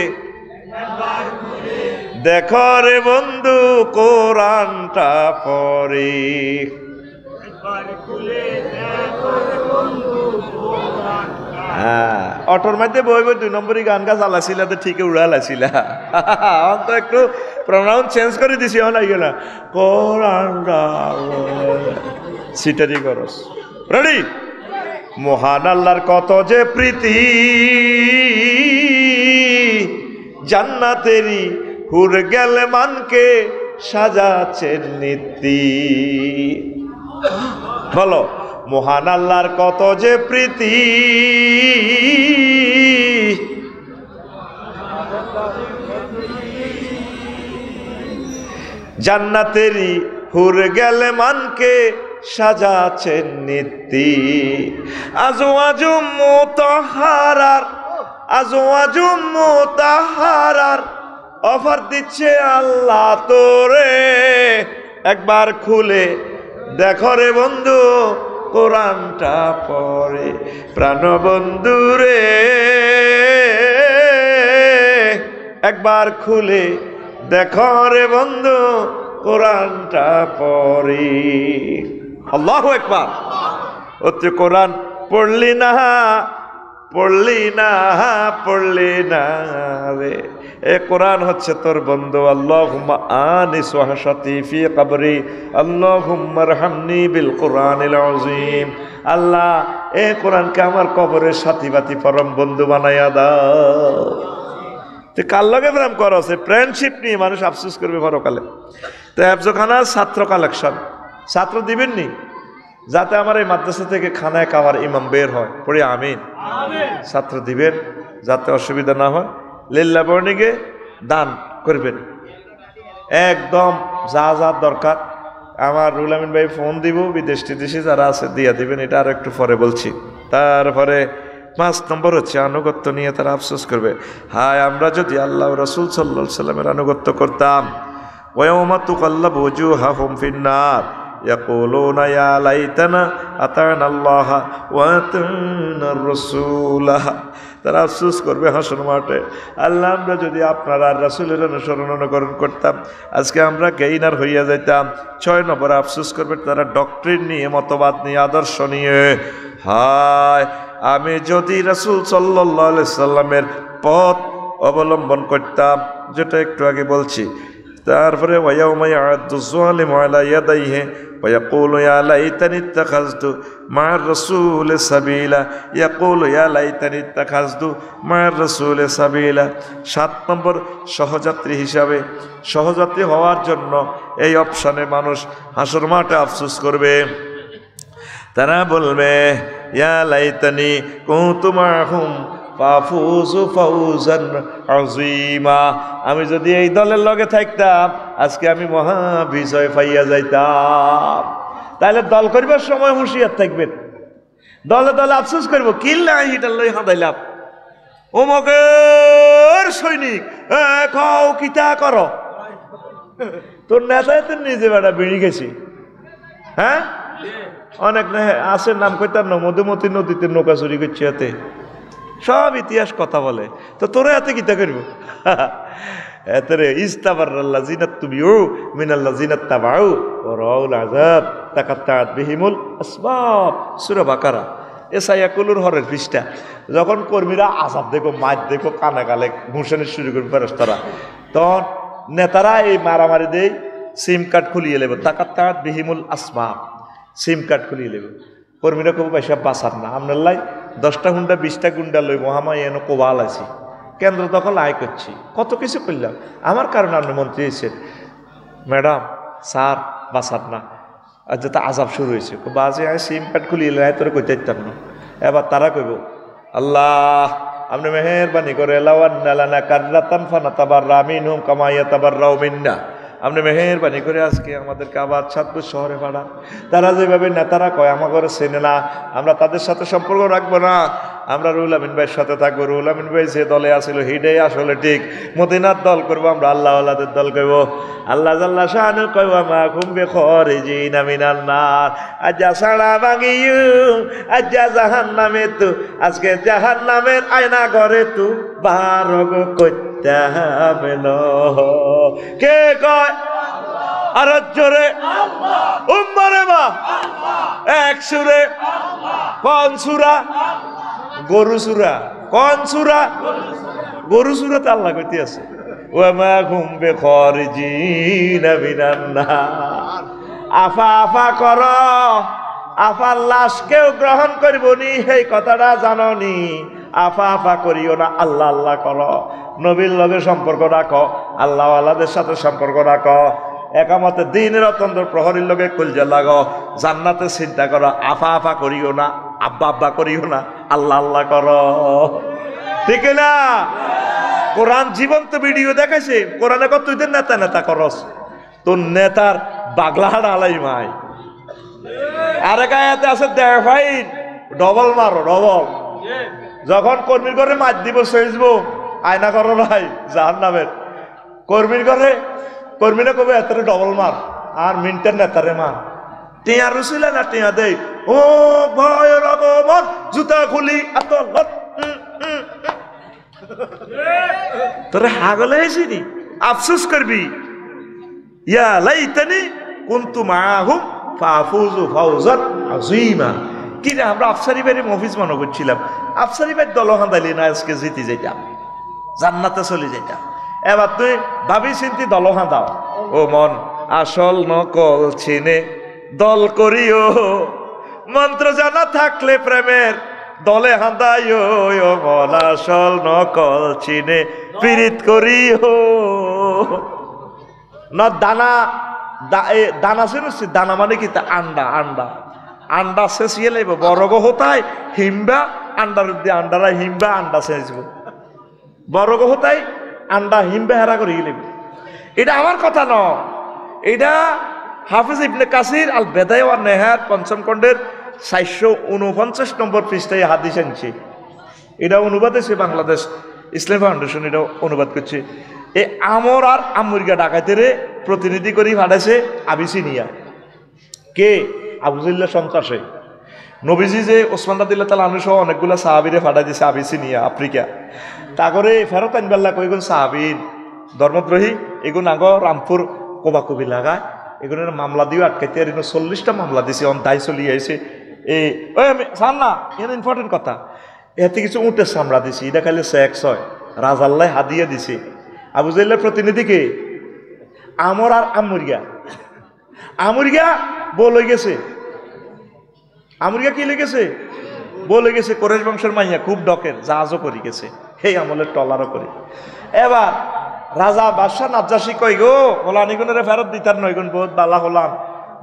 দেখো রে বন্ধু কোরআনটা পড়ে। হ্যাঁ, অটোর মধ্যে বই বই 2 নম্বরই গান গা চালাছিল, তো ঠিকই উড়ালাছিল। তো একটু প্রোনাউন্স চেঞ্জ করে দিছি, লাগে না কোরআনটা সিটারি করস। রেডি? মহান আল্লাহর কত যে প্রীতি, জান্নাতেরই হুর গেলে মানকে সাজাচ্ছেন নীতি। বলো, মহান আল্লাহর কত যে প্রীতি, জান্নাতেরই হুর গেলে মানকে সাজাচ্ছেন নীতি। আজওয়াজুম মুতাহারার, আজওয়াজুম মুতাহারার অফার দিচ্ছে আল্লাহ তোরে, একবার খুলে দেখো রে বন্ধু কোরআনটা পড়ে। প্রাণ বন্ধু রে একবার খুলে দেখো রে বন্ধু কোরআনটা পড়ে। আল্লাহু আকবার। অতি কোরআন পড়লি না, পড়লি না, পড়লি না রে, এ কোরআন হচ্ছে তোর বন্ধু। আল্লাহুম্মা আনিস ওয়াহশাতি ফি কবরি, আল্লাহুম্মা রহমনি বিল কোরআনিল আযীম। আল্লাহ, এ কোরআনকে আমার কবরের সাথী বাতি পরম বন্ধু বানাইয়া দাও। তুই কার লগে প্রেম করস? ফ্রেন্ডশিপ নিয়ে মানুষ আফসোস করবে পরকালে। তো হেফজখানার ছাত্র কালেকশন, ছাত্র দিবেন নি যাতে আমার এই মাদ্রাসা থেকে খানায় খাওয়ার ইমাম বের হয়, পড়ি আমিন। ছাত্র দিবেন যাতে অসুবিধা না হয়। লিল্লাহ বর্ণিকে দান করবেন একদম, যা যা দরকার। আমার রুহুল আমিন ভাই ফোন দিব, বিদেশ টিদেশি যারা আছে দিয়ে দিবেন, এটা আর একটু পরে বলছি। তারপরে 5 নম্বর হচ্ছে আনুগত্য নিয়ে তারা আফসোস করবে। হায়, আমরা যদি আল্লাহ রাসূল সাল্লাল্লাহু আলাইহি সাল্লামের আনুগত্য করতাম, ওয়ায়াউমা তুকাল্লাবু ওয়ুজুহাহুম ফিন-নার ইয়াকুলুনা ইয়া লাইতানা আতা'না আল্লাহ ওয়া আতা'না আর-রাসূলা। তারা আফসোস করবে হাসর মাঠে, আল্লাহ আমরা যদি আপনার আর রাসূলের অনুসরণ অনুকরণ করতাম, আজকে আমরা গেইনার হইয়া যাইতাম। 6 নম্বর আফসোস করবে তারা ডক্ট্রিন নিয়ে, মতবাদ নিয়ে, আদর্শ নিয়ে। হায়, আমি যদি রাসূল সাল্লাল্লাহু আলাইহি সাল্লামের পথ অবলম্বন করতাম, যেটা একটু আগে বলছি। তারপরে ওয়ায়াউমা ইয়া'আদু যালিমু আলা ইয়াদাইহি ওয়া ইয়াকুলু ইয়া লাইতানি ইত্তাখাযতু মা'আর রাসূলি সাবিলা, ইয়াকুলু ইয়া লাইতানি ইত্তাখাযতু মা'আর রাসূলি সাবিলা। 7 নম্বর সহযাত্রী হিসাবে, সহযাত্রী হওয়ার জন্য এই অপশনে মানুষ হাসর মাঠে আফসোস করবে। তারা বলবে ইয়া লাইতানি কুনতু মা'হুম ফাফুজু ফাউজান আযীমা, আমি যদি এই দলের লগে থাকতাম আজকে আমি মহা বিজয় পাইয়া যাইতাম। তাহলে দল করিবার সময় হুঁশিয়ার থাকবেন। দলে দলে আফসোস করব, কিল্লা হিটার লই হাঁদাইলাম ওমকের সৈনিক, খাও কিতা করো, তোর নেতায় তো নিজে বেড়া বেড়ে গেছি। হ্যাঁ, অনেক আছে নাম কইতাম না, মধুমতি নদীতে নৌকা চুরি করছে, হাতে সব ইতিহাস কথা বলে। তো তোরা হাতে কিতা করব? এতরে ইস্তাবারাল্লাযিনা তুবিউ মিনাল্লাযিনা তাবাউ ওয়া রাউল আযাব তাকাত্তাআত বিহিমুল আসবাব। সূরা বাকারা এসায়াকুলুর হরের পৃষ্ঠা। যখন কর্মীরা আযাব দেখো, মার দেখো, কানে কালে ঘুষানি শুরু করবে ফেরেশতারা, তখন নেতারা এই মারামারি দেই সিম কার্ড খুলিয়ে নেবে, তাকাত্তাআত বিহিমুল আসবাব, সিম কার্ড খুলিয়ে নেবে। কর্মীরা কব পয়সা বাঁচার না, আপনার লাই 10টা গুন্ডা 20টা গুন্ডা লই মহামাই এনে কোবাল আছি, কেন্দ্র দখল আয় করছি, কত কিছু করলাম, আমার কারণে আপনি মন্ত্রী হয়েছেন। ম্যাডাম স্যার বাঁচার না, আর যাতে আজাব শুরু হয়েছে, বাজে আমি সিম কার্ড খুলিয়ে এলে তোরে কইতে দিতাম না। এবার তারা কইব আল্লাহ আপনি মেহেরবানি করে লাওয়ান্নালানা কাররাতান ফানাতাবাররা মিনহুম কামা ইয়াতাবাররাউ মিন্না, আপনি মেহেরবানি করে আজকে আমাদেরকে আবার চাঁদপুর শহরে পাঠান। তারা যেভাবে নেতারা কয় আমাকে চেনে না, আমরা তাদের সাথে সম্পর্ক রাখবো না, আমরা রুহুল আমিন ভাইয়ের সাথে থাকবো। রুহুল আমিন ভাই যে দলে আসছিল হিডে আসলে ঠিক, মদিনার দল করবো, আমরা আল্লাহ আল্লাহদের দল করবো। আল্লাহ জাল্লা শানু কইবা মা খুমবে খরিজিনা মিনান নার, আজ্জা সাড়া ভাঙিয়ু আজ্জা জাহান্নামে তু, আজকে জাহান্নামের আয়না ঘরে তু বারগ কইতে হবে না। কে কয় আর জোরে উম্মারে মা এক সুরে, কোন সূরা? গরু সূরা। কোন সূরা? গরু সূরাতে আল্লাহ কইতে আছে ওয়া মা হুম বিখরিজিনা মিনান নার। আফা আফা কর, আফার লাশ কেউ গ্রহণ করব নি, এই কথাটা জাননি। আফা আফা করিও না, আল্লাহ আল্লাহ করো, নবীর লগে সম্পর্ক রাখো, আল্লাহ আল্লাহদের সাথে সম্পর্ক রাখো, একামতে দিনের অত্যন্ত প্রহরীর লগে কলজা লাগো, জান্নাতে চিন্তা করো। আফা আফা করিও না, আব্বা আব্বা করিও না, আল্লাহ আল্লাহ করো, ঠিক না? কোরআন জীবন্ত ভিডিও দেখাইছে, কোরআনে কত তুই নেতা নেতা করস, তোর নেতার বাগলাহাট আলাই মাই। আরেক আয়াতে আছে দেখ ভাই ডবল মারো, ডবল। যখন কর্মীর ঘরে মার দিব সেজবো, আয়না করো নাই জাহান্নামের। কর্মীর ঘরে কর্মীরা কবে এত ডবল মার, আর মিন্টের নেতারে মার। টিয়া রুসিলে না টিয়া দেই, ও ভয় রকমত জুতা খুলি এত তোরে হাগলে হয়েছিনি, আফসোস করবি। ইয়া লাইতানি কুনতু মাআহুম ফাফুজু ফাওজান আযীমা। কি রে, আমরা আফসারি ভাইয়ের মফিজ মনে করছিলাম, আফসারি ভাইয়ের দল হাঁদাইলি না, আজকে জিতে যাইতাম, জান্নাতে চলে যাইতাম। এবার তুই ভাবি চিন্তি দল হাঁদাও। ও মন আসল নকল চিনে দল করিও, মন্ত্র জানা থাকলে প্রেমের দলে হাঁদাইও। ও মন আসল নকল চিনে পীড়িত করিও না। দানা দানা শুনছি, দানা মানে কি? আন্ডা, আন্ডা আন্ডা শেষিয়ে লাগব, বড় হতায় হিমবা আন্ডার দিয়ে আন্ডারা হিমবা আন্ডা শেষব, বড় হতায় আন্ডা হিমবা হেরা করে গেলে। এটা আমার কথা ন, এটা হাফিজ ইবনে কাসির আল বেদায় ওয়ান নেহাত পঞ্চম খণ্ডের 449 নম্বর পৃষ্ঠায় হাদিস আনছে। এটা অনুবাদ হয়েছে বাংলাদেশ ইসলাম ফাউন্ডেশন, এটা অনুবাদ করছে। এই আমর আর আমুরগা ডাকাতেরে প্রতিনিধি করে পাঠাইছে আবিসিনিয়া। কে? আবুজুল্লাহ সন্ত্রাসে। নবীজি যে ওসমান রাদিয়াল্লাহু তাআলা আনহু সহ অনেকগুলা সাহাবীরে পাঠাই দিয়েছে আবিসিনিয়া, আফ্রিকা। তাগরে ফেরত আনবাল্লা কইগুন সাহাবীর ধর্মদ্রোহী, এগুন আগ রামপুর কোবাকুবি লাগায়, এগুনের মামলা দিয়েও আটকাইতে আর 40টা মামলা দিছে, অন দায় চলিয়ে আইছে। এই ওই আমি জান না, এটা ইম্পর্টেন্ট কথা। এতে কিছু উঁটের চামড়া দিছি, এটা খালি সেক্স হয়, রাজাল্লাহ হাদিয়া দিছে। আবুজুল্লাহর প্রতিনিধিকে আমর আর আমুরিয়া, আমুরিয়া বল হয়ে গেছে, আমুরিয়া কি লেগেছে? বলে গেছে কোরেশ বংশের মাইয়া, খুব ডকের, জাহাজও করে গেছে, সেই আমলের টলারও করে। এবার রাজা বাদশাহ নাজ্জাসী কই গো বলান এগুনের ফেরত দিতার নয়, এগুন বহুত বালা হলাম,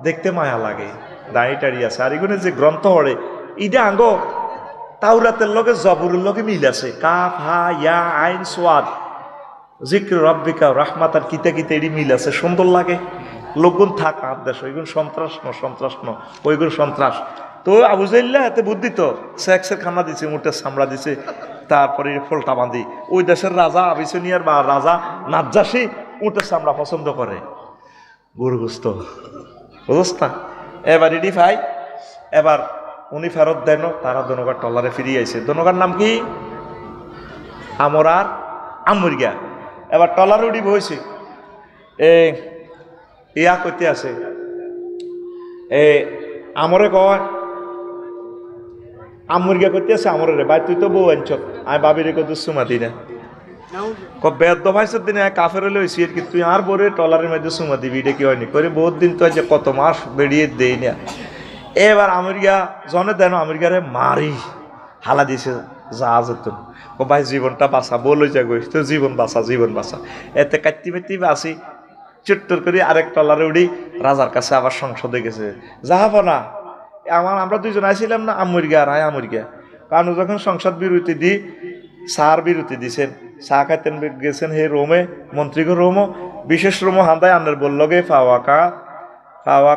দেখতে মায়া লাগে, দাঁড়ি টাড়ি আছে। আর এগুনের যে গ্রন্থ হরে ইডা আঙ্গ তাওরাতের লগে জবরের লগে মিল আছে, কাফ হা ইয়া আইন সোয়াদ জিক্র রব্বিকা রাহমাতার কিতে কিতে এডি মিল আছে, সুন্দর লাগে। লোকগুন থাক আদেশ, ওইগুন সন্ত্রাস ন, সন্ত্রাস ন, ওইগুন সন্ত্রাস। তো আবুজাইল্লাহ এতে বুদ্ধি তো সেক্সের খানা দিছে, মুটের চামড়া দিছে, তারপরে ফোলটা বাঁধি। ওই দেশের রাজা আবিসিনিয়ার বা রাজা নাজ্জাসী উটের চামড়া পছন্দ করে, গরুগ্রস্ত অবস্থা। এবার এডি ভাই, এবার উনি ফেরত দেন, তারা দনগার টলারে ফিরিয়ে আইছে। দনগার নাম কি? আমর আর আমুরিয়া। এবার টলার উড়ি বইছে ইয়া করতে আছে আমরে কয় আমুরগা করতে আছে আমরে রে ভাই তুই তো বউ আনছ আমি বাবিরে কত সুমা দিই না বেদ ভাইসের দিনে কাফের হলে হয়েছি আর কি তুই আর বরে টলারের মধ্যে সুমা দিবি এটা কি হয়নি করে বহুত দিন তো যে কত মাস বেরিয়ে দেই না এবার আমেরিকা জনে দেন আমেরিকারে মারি হালা দিয়েছে জাহাজের তো ও ভাই জীবনটা বাঁচা বলে যা গই তো জীবন বাঁচা এতে কাটতে পেতে আসি চুট্টর করে আরেক টলারে উড়ি রাজার কাছে আবার সংসদে গেছে যাহাব না আমরা দুইজন আইছিলাম না আমেরিকা আর আমেরিকা কারণ যখন সংসদ বিরতি দিই সার বিরতি দিছেন চা খাইতেন গেছেন হে রোমে মন্ত্রীকে রোমো বিশেষ রোমো হান্দায় আন্নার বললগে পাওয়া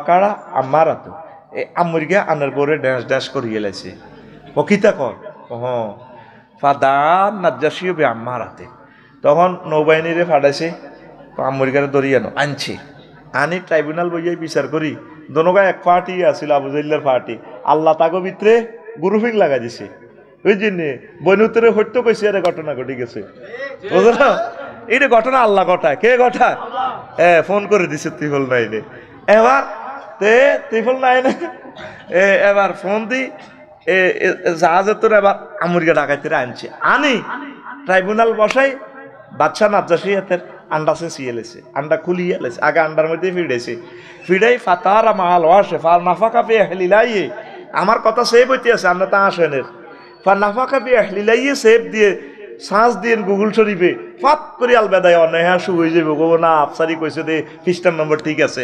কাড়া আমার তো এই আমেরিকা আন্নার বরে ড্যান্স করিয়ে লাইছে ও কিতা কর ফাদার নাজ্জাসিও বে আমার হাতে তখন নৌবাহিনীরে ফাটাইছে আমেরিকারে দরিয়ানো আনছি আনি ট্রাইব্যুনাল বইয়াই বিচার করি দনগা এক পার্টি আছিল আবু জাইল্লার পার্টি আল্লাহ তাগো ভিতরে গ্রুপিং লাগা দিছে ওই জন্যে বনুতরে হইতে কইছে আরে ঘটনা ঘটে গেছে বুঝলো এইটা ঘটনা আল্লাহ ঘটায় কে ঘটায় ফোন করে দিছে ত্রিফল নাইনে এবার ত্রিফল নাইনে এবার ফোন দি জাহাজের তোর এবার আমেরিকা ডাকাইতে আনছে আনি ট্রাইব্যুনাল বসাই বাদশা নাজ্জাসি হাতের আন্ডা সে সিয়েলেছে আন্ডা খুলিয়ে লেছে আগে আন্ডার মধ্যে ফিডাই ফাতারা মাল ওয়াসে ফার নাফাকা পে হেলিলাইয়ে আমার কথা সেভ হইতে আছে আমরা তা আসেনের ফার নাফাকা পে হেলিলাইয়ে সেভ দিয়ে শ্বাস দিয়ে গুগল শরীফে ফাত করে আলবেদায় অন্যায় হ্যাঁ শুভ হয়ে যাবে গো না আফসারি কইছে দে খ্রিস্টান নম্বর ঠিক আছে